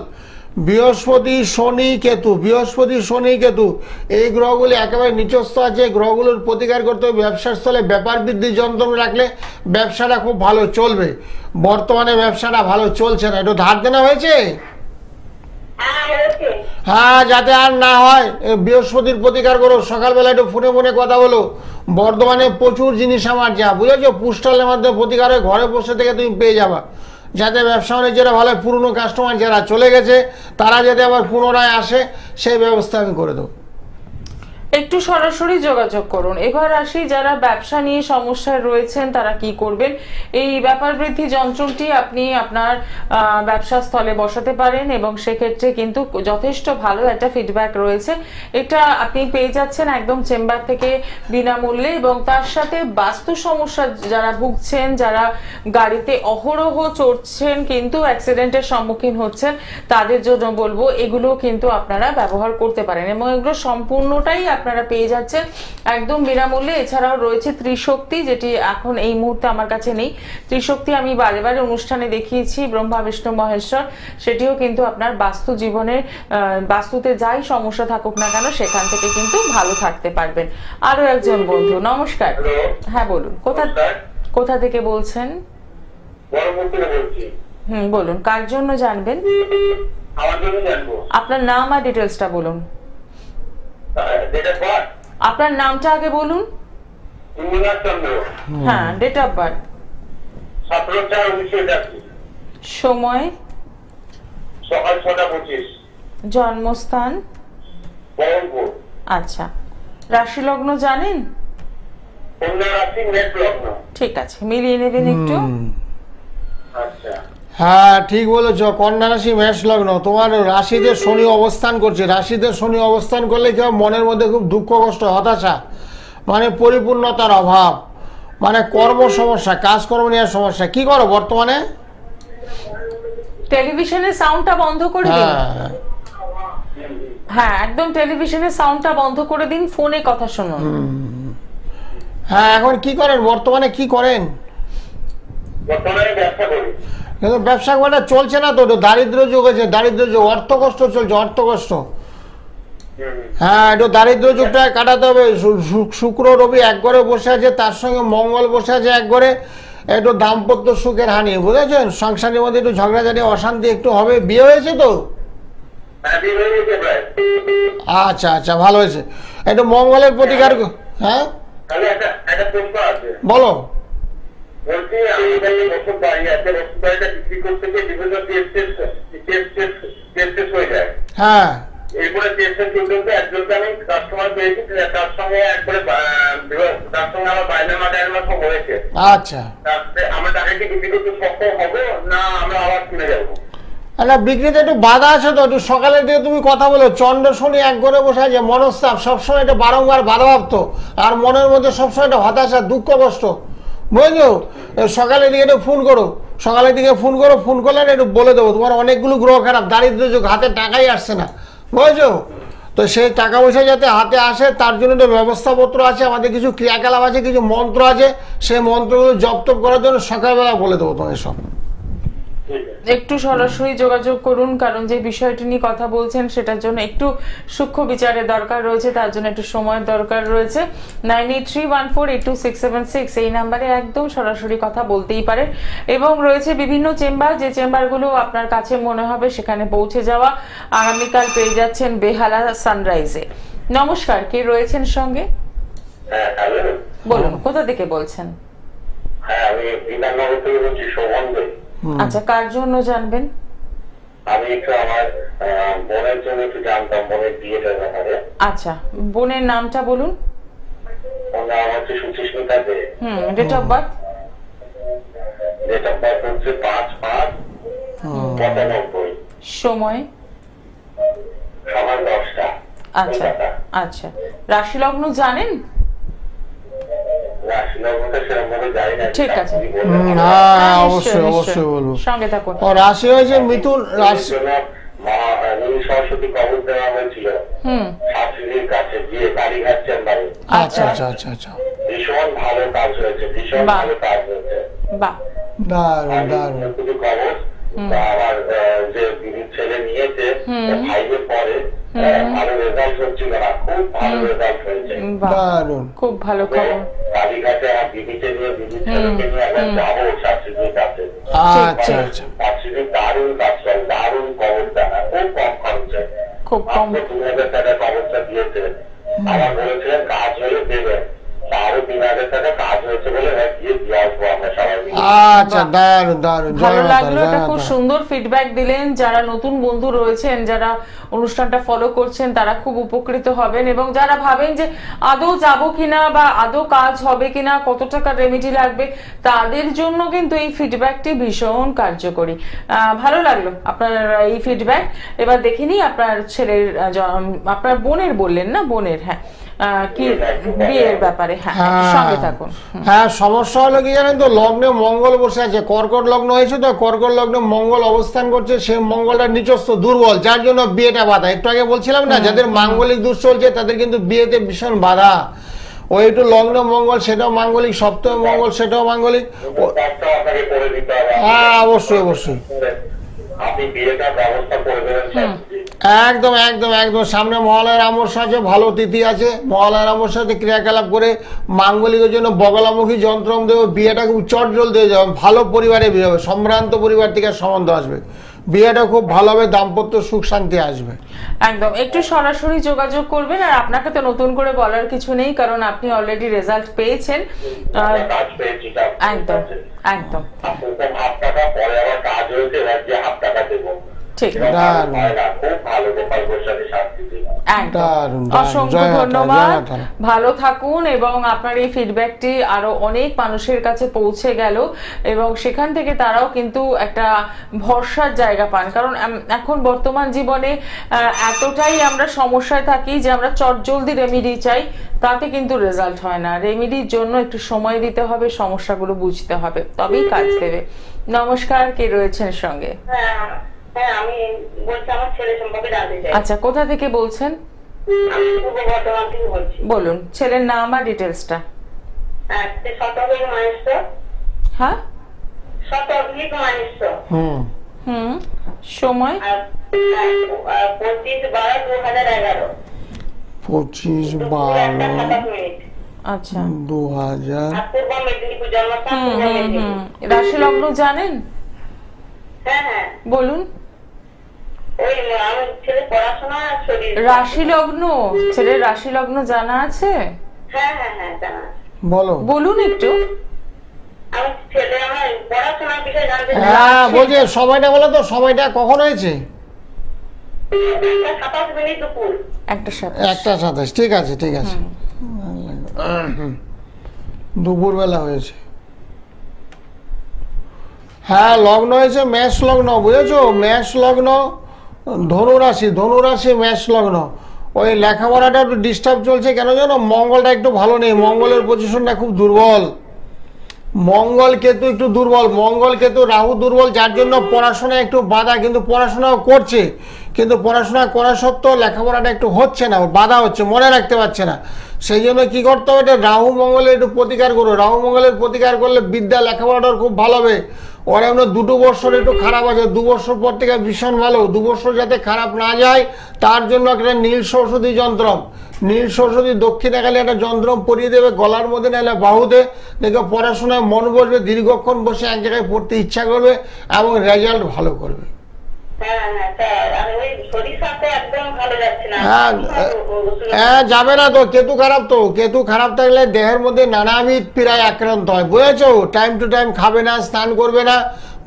বৃহস্পতি শনি কেতু, বৃহস্পতি শনি কেতু এই গ্রহগুলি একেবারে নিচস্থ আছে, গ্রহগুলোর প্রতিকার করতে হবে। ব্যবসার স্থলে ব্যাপার বৃদ্ধি যন্ত্রণা রাখলে ব্যবসাটা খুব ভালো চলবে। বর্তমানে ব্যবসাটা ভালো চলছে না, একটু ধার দেনা হয়েছে। হ্যাঁ, যাতে আর না হয় বৃহস্পতির প্রতিকার করো। সকালবেলা একটু ফোনে ফোনে কথা বলো। বর্তমানে প্রচুর জিনিস আমার যা বুঝেছো, পোস্টালের মাধ্যমে প্রতিকার হয়ে ঘরে বসে থেকে তুমি পেয়ে যাবা, যাতে ব্যবসা বাণিজ্যটা ভালো। পুরনো কাস্টমার যারা চলে গেছে তারা যাতে আবার পুনরায় আসে, সেই ব্যবস্থা আমি করে দেবো। একটু সরাসরি যোগাযোগ করুন। এবার আসি, যারা ব্যবসা নিয়ে সমস্যায় রয়েছেন তারা কি করবেন। এই ব্যাপার বৃদ্ধি যন্ত্রটি আপনি আপনার ব্যবসা স্থলে বসাতে পারেন এবং সেক্ষেত্রে কিন্তু যথেষ্ট ভালো একটা ফিডব্যাক রয়েছে। এটা আপনি পেয়ে যাচ্ছেন একদম চেম্বার থেকে বিনামূল্যে, এবং তার সাথে বাস্তু সমস্যা যারা ভুগছেন, যারা গাড়িতে অহরহ চড়ছেন কিন্তু অ্যাক্সিডেন্টের সম্মুখীন হচ্ছেন, তাদের জন্য বলবো এগুলো কিন্তু আপনারা ব্যবহার করতে পারেন এবং এগুলো সম্পূর্ণটাই আপনারা পেয়ে যাচ্ছেন একদম বিনামূল্যে। এছাড়াও রয়েছে ত্রিশক্তি, যেটি এখন এই মুহূর্তে আমার কাছে নেই। ত্রিশক্তি আমি বারে বারে অনুষ্ঠানে দেখিয়েছি, ব্রহ্মা বিষ্ণু মহেশ্বর, সেটিও কিন্তু আপনার বাস্তু জীবনের বাস্তুতে যাই সমস্যা থাকুক না কেন সেখান থেকে কিন্তু ভালো থাকতে পারবেন। আরো একজন বন্ধু, নমস্কার। হ্যাঁ বলুন, কোথা থেকে বলছেন? বলুন, কার জন্য জানবেন? আপনার নাম আর ডিটেলসটা বলুন। আপনার নামটা আগে বলুন। হ্যাঁ, ডেট অফ বার্থ। সময় সকাল 6:25। জন্মস্থান? আচ্ছা, রাশি লগ্ন জানেন? ঠিক আছে, মিলিয়ে নেবেন একটু। আচ্ছা, হ্যাঁ ঠিক বলেছ, কন্যা রাশি মেষ লগ্ন। তোমার রাশিতে শনি অবস্থান করছে। রাশিতে শনি অবস্থান করলে কি মনের মধ্যে খুব দুঃখ কষ্ট হতাশা, মানে পরিপূর্ণতার অভাব, মানে কর্ম সমস্যা, কাজকর্ম নেওয়ার সমস্যা। কি করো বর্তমানে? টেলিভিশনের সাউন্ডটা বন্ধ করে দিন। হ্যাঁ, একদম টেলিভিশনের সাউন্ডটা বন্ধ করে দিন, ফোনে কথা শুনুন। হ্যাঁ, এখন কি করেন বর্তমানে? কি করেন? বর্তমানে ব্যবসা করি, কিন্তু ব্যবসা করা চলছে না তো, দারিদ্র যুগ আছে, দারিদ্র যুগ, অর্থ কষ্ট চলছে, অর্থ কষ্ট। হ্যাঁ, একটু দারিদ্র যুগটা কাটাতে হবে। শুক্র রবি এক ঘরে বসে আছে, তার সঙ্গে মঙ্গল বসে আছে এক ঘরে, একটু দাম্পত্য সুখের হানি, বুঝেছেন? সংসারের মধ্যে একটু ঝগড়াঝাটি অশান্তি একটু হবে। বিয়ে হয়েছে তো? আচ্ছা আচ্ছা, ভালো হয়েছে। একটু মঙ্গলের প্রতিকার। হ্যাঁ বলো। বলছি আমি এখানে বছর বাড়ি আছে, বছর বাড়িটা বিক্রি করতে গিয়ে বিভিন্ন টেস্ট হয়ে যায়। হ্যাঁ, এরপরে টেস্টের চলতে একজনকে আমি কাস্টমার পেয়েছি, তার সঙ্গে একবারে তার সঙ্গে আমার বাইরে মাঠে সব হয়েছে। আচ্ছা, আমরা তাকে কি বিক্রি করতে সক্ষম হবো না আমরা আবার কিনে যাবো? আচ্ছা, বিক্রিতে একটু বাধা আছে তো, একটু সকালের দিকে তুমি কথা বলো। চন্দ্র শনি এক ঘরে বসে আছে, মনস্তাপ সবসময় এটা বারংবার বাধাপ্রাপ্ত, আর মনের মধ্যে সবসময় একটা হতাশা দুঃখ কষ্ট, বুঝলো? সকালের দিকে একটু ফোন করো, সকালের দিকে ফোন করো, ফোন করলে একটু বলে দেবো তোমার অনেকগুলো গ্রহ খারাপ, দারিদ্র যুগ, হাতে টাকাই আসছে না, বুঝছো? তো সেই টাকা পয়সা যাতে হাতে আসে তার জন্য তো ব্যবস্থাপত্র আছে, আমাদের কিছু ক্রিয়াকলাপ আছে, কিছু মন্ত্র আছে, সেই মন্ত্রগুলো জপ তপ করার জন্য সকালবেলা বলে দেবো তোমায় সব। একটু সরাসরি যোগাযোগ করুন, কারণ যে বিষয়টি নিয়ে কথা বলছেন সেটার জন্য একটু সূক্ষ্ম বিচারের দরকার রয়েছে, তার জন্য একটু সময়ের দরকার রয়েছে। 9831482676 এই নাম্বারে একদম সরাসরি কথা বলতেই পারে। এবং রয়েছে বিভিন্ন চেম্বার, যে চেম্বারগুলো আপনার কাছে মনে হবে সেখানে পৌঁছে যাওয়া। আগামীকাল পেয়ে যাচ্ছেন বেহালা সানরাইজে। নমস্কার, কে রয়েছেন সঙ্গে? হ্যাঁ, হ্যালো। বলুন, কোথা থেকে বলছেন? হ্যাঁ, আমি বিধাননগর থেকে বলছি, শোভন দে। আচ্ছা, কার জন্য জানবেন? আমি একটু আমার বোনের জন্য একটু জানতাম, বোনের বিয়েটার ব্যাপারে। আচ্ছা, বোনের নামটা বলুন। ওর নাম হচ্ছে Suchismita De. Date of birth? Date of birth হচ্ছে 5/5/95। সময়? সকাল 10টা। আচ্ছা আচ্ছা, রাশি লগ্ন জানেন? রাশি লগ্নটা সেরকম ভাবে জানি না। ঠিক আছে। হ্যাঁ, অবশ্যই অবশ্যই বলবো। সঙ্গে থাকুন। ও রাশি হয়েছে মিথুন রাশি। সরস্বতী কবর দেওয়া হয়েছিল শাশুড়ির কাছে গিয়ে কালীঘাট চেম্বারে। আচ্ছা আচ্ছা আচ্ছা আচ্ছা, ভীষণ ভালো কাজ হয়েছে, ভীষণ ভালো কাজ হয়েছে। বাহ, দারুণ দারুণ। শুধু কবর আমার যে দিদির ছেলে নিয়েছে, ভাইয়ের পরে ভালো রেজাল্ট হচ্ছিল না, খুব ভালো রেজাল্ট হয়েছে। দারুণ, খুব ভালো খবর। কালীঘাটে আমার দিদিকে নিয়ে, দিদির ছেলেকে নিয়ে একবার যাবো শাশুড়ির কাছে। আচ্ছা আচ্ছা, শাশুড়ি দারুণ কাজ করে, দারুণ কবর দেনা, খুব কম খরচে। খুব কম। 2000 টাকা কবরটা দিয়েছে। আমার বলেছিলেন কাজ হলে দেবেন, আরো 3000 টাকা কাজ হয়েছে বলে গিয়ে দিয়ে আসবো আমরা সবাই মিলে। আচ্ছা, দারুণ দারুণ, ভালো লাগলো, এটা খুব সুন্দর ফিডব্যাক দিলেন। যারা নতুন বন্ধু রয়েছেন, যারা অনুষ্ঠানটা ফলো করছেন, তারা খুব উপকৃত হবেন। এবং যারা ভাবেন যে আদৌ যাবো কিনা বা আদৌ কাজ হবে কিনা, কত টাকা রেমেডি লাগবে, তাদের জন্য কিন্তু এই ফিডব্যাকটি ভীষণ কার্যকরী। ভালো লাগলো আপনার এই ফিডব্যাক। এবার দেখে নিই আপনার ছেলের, আপনার বোনের বললেন না, বোনের, হ্যাঁ, কি বিয়ের ব্যাপারে। হ্যাঁ, সঙ্গে থাকুন। হ্যাঁ, সমস্যা হলো কি জানেন তো, লগ্নে মঙ্গল বসে আছে, কর্কট লগ্ন হয়েছে তো, কর্কট লগ্নে মঙ্গল অবস্থান করছে, সেই মঙ্গলটা নিচস্থ দুর্বল, যার জন্য বিয়েটা বাধা। একটু আগে বলছিলাম না, যাদের মাঙ্গলিক দোষ চলছে তাদের কিন্তু বিয়েতে ভীষণ বাধা। ওই একটু লগ্ন মঙ্গল, সেটাও মাঙ্গলিক, সপ্তম মঙ্গল, সেটাও মাঙ্গলিক। হ্যাঁ, অবশ্যই অবশ্যই, আপনি বিয়েটার ব্যবস্থা করে দেবেন। একদম একদম একদম। সামনে মহালয়ার অমাবস্যা আছে, ভালো তিথি আছে, মহালয়ার অমাবস্যাতে ক্রিয়াকলাপ করে মাঙ্গলিকের জন্য বগলামুখী যন্ত্র দেবো, বিয়েটা খুব চটজল দিয়ে যাবে, ভালো পরিবারে বিয়ে হবে, সম্ভ্রান্ত পরিবার থেকে সম্বন্ধ আসবে, বিয়েটা খুব ভালো হবে, দাম্পত্য সুখ শান্তি আসবে। একদম, একটু সরাসরি যোগাযোগ করবেন। আর আপনাকে তো নতুন করে বলার কিছু নেই, কারণ আপনি অলরেডি রেজাল্ট পেয়েছেন। একদম একদম, ঠিক। অসংখ্য ধন্যবাদ, ভালো থাকুন। এবং আপনার এই ফিডব্যাকটি আরো অনেক মানুষের কাছে পৌঁছে গেল এবং সেখান থেকে তারাও কিন্তু একটা ভরসার জায়গা পান। কারণ এখন বর্তমান জীবনে এতটাই আমরা সমস্যায় থাকি যে আমরা চটজলদি রেমেডি চাই, তাতে কিন্তু রেজাল্ট হয় না। রেমেডির জন্য একটু সময় দিতে হবে, সমস্যাগুলো বুঝতে হবে, তবেই কাজ দেবে। নমস্কার, কে রয়েছেন সঙ্গে? হ্যাঁ, আমি বলছি আমার ছেলে সম্পর্কে জানতে চাই। আচ্ছা, কোথা থেকে বলছেন? আমি পূর্ব বর্ধমান থেকে বলছি। বলুন ছেলের নাম আর ডিটেলসটা। হ্যাঁ, শতভিক মানেশ্বর। হ্যাঁ, শতভিক মানেশ্বর। সময়? 25/12/2011। 25/12/2000। আচ্ছা, 2000। পূর্ব মেদিনীপুর জন্মস্থান। রাশি লগ্ন জানেন? হ্যাঁ হ্যাঁ, বলুন। ওই আমার ছেলে পড়াশোনা, শরীর। রাশি লগ্ন, ছেলের রাশি লগ্ন জানা আছে? হ্যাঁ হ্যাঁ হ্যাঁ, জানা। বলো, বলুন একটু। আমার ছেলে আমার পড়াশোনার বিষয়ে জানতে চাই। হ্যাঁ বলছি, সময়টা বলো তো, সময়টা কখন হয়েছে? 27 মিনিট দুপুর। 1:27। ঠিক আছে ঠিক আছে, দুপুর বেলা হয়েছে। হ্যাঁ, লগ্ন হয়েছে মেষ লগ্ন, বুঝেছো? মেষ লগ্ন, ধনুরাশি, ধনুরাশি মেষ লগ্ন। ওই লেখাপড়াটা একটু ডিস্টার্ব চলছে, কেন জানো? মঙ্গলটা একটু ভালো নেই, মঙ্গলের পজিশনটা খুব দুর্বল, মঙ্গল কেতু একটু দুর্বল, মঙ্গল কেতু রাহু দুর্বল, যার জন্য পড়াশোনা একটু বাধা, কিন্তু পড়াশোনাও করছে, কিন্তু পড়াশোনা করা সত্ত্বেও লেখাপড়াটা একটু হচ্ছে না, বাধা হচ্ছে, মনে রাখতে পারছে না। সেই জন্য কি করতে হবে, এটা রাহু মঙ্গলের একটু প্রতিকার করো। রাহু মঙ্গলের প্রতিকার করলে বিদ্যা লেখাপড়াটা খুব ভালো হবে। ওর এমন 2 বছর একটু খারাপ আছে, 2 বছর পর থেকে ভীষণ ভালো। 2 বছর যাতে খারাপ না যায় তার জন্য একটা নীল সরস্বতী যন্ত্রম, নীল সরস্বতী দক্ষিণাকালে একটা যন্ত্রম পরিয়ে দেবে গলার মধ্যে, নাহলে বাহুতে, দেখে পড়াশোনায় মন বসবে, দীর্ঘক্ষণ বসে এক জায়গায় পড়তে ইচ্ছা করবে এবং রেজাল্ট ভালো করবে। হ্যাঁ, যাবে না তো, কেতু খারাপ, তো কেতু খারাপ থাকলে দেহের মধ্যে নানাবিধ পীড়ায় আক্রান্ত হয়, বুঝেছো? টাইম টু টাইম খাবে না, স্নান করবে না,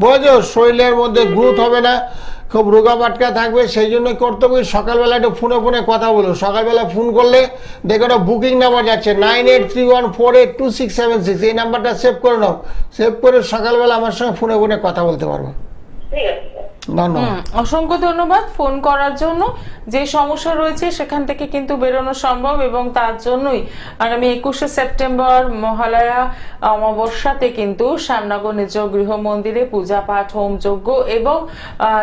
বুঝেছো? শরীরের মধ্যে গ্রোথ হবে না, খুব রোগা পাটকা থাকবে। সেই জন্য করতে হবে সকালবেলা একটু ফোনে কথা বলো। সকালবেলা ফোন করলে দেখো একটা বুকিং নাম্বার যাচ্ছে 9831482676, এই নাম্বারটা সেভ করে নাও। সেভ করে সকালবেলা আমার সঙ্গে ফোনে কথা বলতে পারবো। ঠিক আছে। অসংখ্য ধন্যবাদ ফোন করার জন্য। যে সমস্যা রয়েছে সেখান থেকে কিন্তু বেরোনো সম্ভব, এবং তার জন্যই আগামী 21শে সেপ্টেম্বর মহালয়া অমাবস্যাতে কিন্তু শ্যামনগর নিজ গৃহ মন্দিরে পূজা পাঠ, হোম যজ্ঞ এবং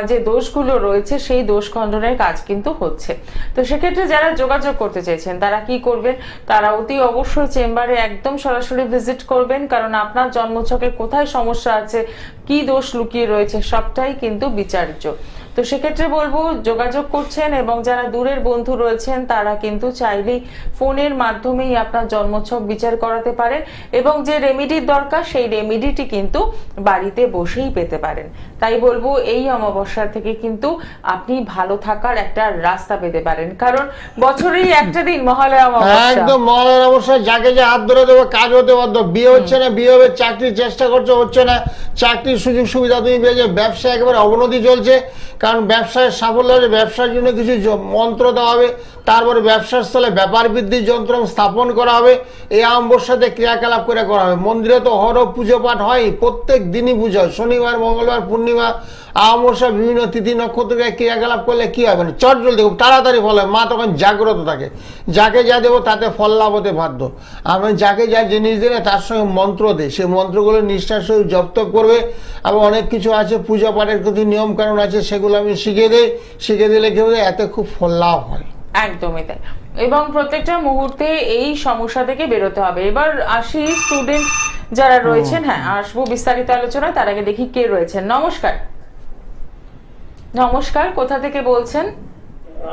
যে দোষগুলো রয়েছে সেই দোষ খণ্ডনের কাজ কিন্তু হচ্ছে। তো সেক্ষেত্রে যারা যোগাযোগ করতে চাইছেন তারা কি করবেন, তারা অতি অবশ্যই চেম্বারে একদম সরাসরি ভিজিট করবেন, কারণ আপনার জন্মছকে কোথায় সমস্যা আছে, কি দোষ লুকিয়ে রয়েছে সবটাই কিন্তু বিচার্য। তো সেক্ষেত্রে বলবো যোগাযোগ করছেন, এবং যারা দূরের বন্ধু রয়েছেন তারা কিন্তু চাইলেই ফোনের মাধ্যমেই আপনার জন্মছক বিচার করাতে পারেন, এবং যে রেমেডির দরকার সেই রেমেডিটি কিন্তু বাড়িতে বসেই পেতে পারেন। তাই বলবো এই অমাবস্যা থেকে কিন্তু আপনি ভালো থাকার একটা রাস্তা পেতে পারেন, কারণ বছরেই একটা দিন মহালয়া অমাবস্যা। একদম মহালয়া অমাবস্যা, যাকে যে হাত ধরে দেবো কাজ হতে বাধ্য। বিয়ে হচ্ছে না, বিয়ে হবে, চাকরির চেষ্টা করছে, হচ্ছে না, চাকরির সুযোগ সুবিধা তুমি পেয়েছে, ব্যবসা একেবারে অবনতি চলছে, কারণ ব্যবসায় সাফল্য হলে ব্যবসার জন্য কিছু মন্ত্র দেওয়া হবে, তারপরে ব্যবসার স্থলে ব্যাপার বৃদ্ধির যন্ত্র স্থাপন করা হবে, এই অমাবস্যাতে ক্রিয়াকলাপ করা হবে। মন্দিরে তো অহরহ পুজো পাঠ হয়, প্রত্যেক দিনই পুজো হয়, শনিবার, মঙ্গলবার, পূর্ণিমা, অমাবস্যা, বিভিন্ন তিথি নক্ষত্রকে ক্রিয়াকলাপ করলে কি হবে না, চট জলদি খুব তাড়াতাড়ি ফল হয়। মা তখন জাগ্রত থাকে, যাকে যা দেবো তাতে ফল লাভ হতে বাধ্য। আমি যাকে যা জিনিস দিলে তার সঙ্গে মন্ত্র দেয়, সেই মন্ত্রগুলো নিষ্ঠার সহিত জপ তপ করবে, এবং অনেক কিছু আছে পূজা পাঠের কিছু নিয়ম কারণ আছে, সেগুলো আমি শিখিয়ে দিই, শিখিয়ে দিলে কি হবে, এতে খুব ফল লাভ হয়। একদমই তাই, এবং প্রত্যেকটা মুহূর্তে এই সমস্যা থেকে বেরোতে হবে। এবার আসি স্টুডেন্ট যারা রয়েছেন, হ্যাঁ আসবো বিস্তারিত আলোচনায়, তার আগে দেখি কে রয়েছেন। নমস্কার। নমস্কার, কোথা থেকে বলছেন?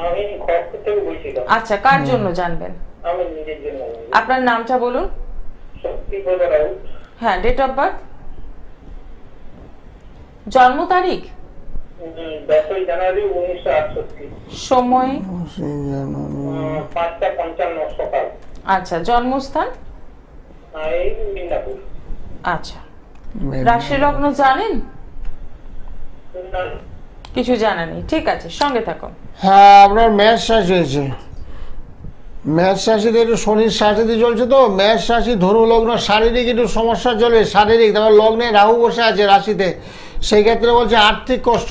আমি খড়গপুর থেকে বলছিলাম। আচ্ছা, কার জন্য জানবেন? আমি নিজের জন্য। আপনার নামটা বলুন। শক্তিপ্রদ রাউত। হ্যাঁ, ডেট অফ বার্থ, জন্ম তারিখ? 10ই জানুয়ারি 1968। সময়? 5:55 সকাল। আচ্ছা, জন্মস্থান? এই মিদনাপুর। আচ্ছা, রাশি লগ্ন জানেন? কিছু জানা নেই, ঠিক আছে, সঙ্গে থাকুন। হ্যাঁ, আপনার মেষ রাশি হয়েছে, মেষ রাশিতে একটু শনির সাথে চলছে, তো মেষ রাশি ধনু লগ্ন, শারীরিক একটু সমস্যা চলবে, শারীরিক। তারপর লগ্নে রাহু বসে আছে রাশিতে, সেই ক্ষেত্রে বলছে আর্থিক কষ্ট,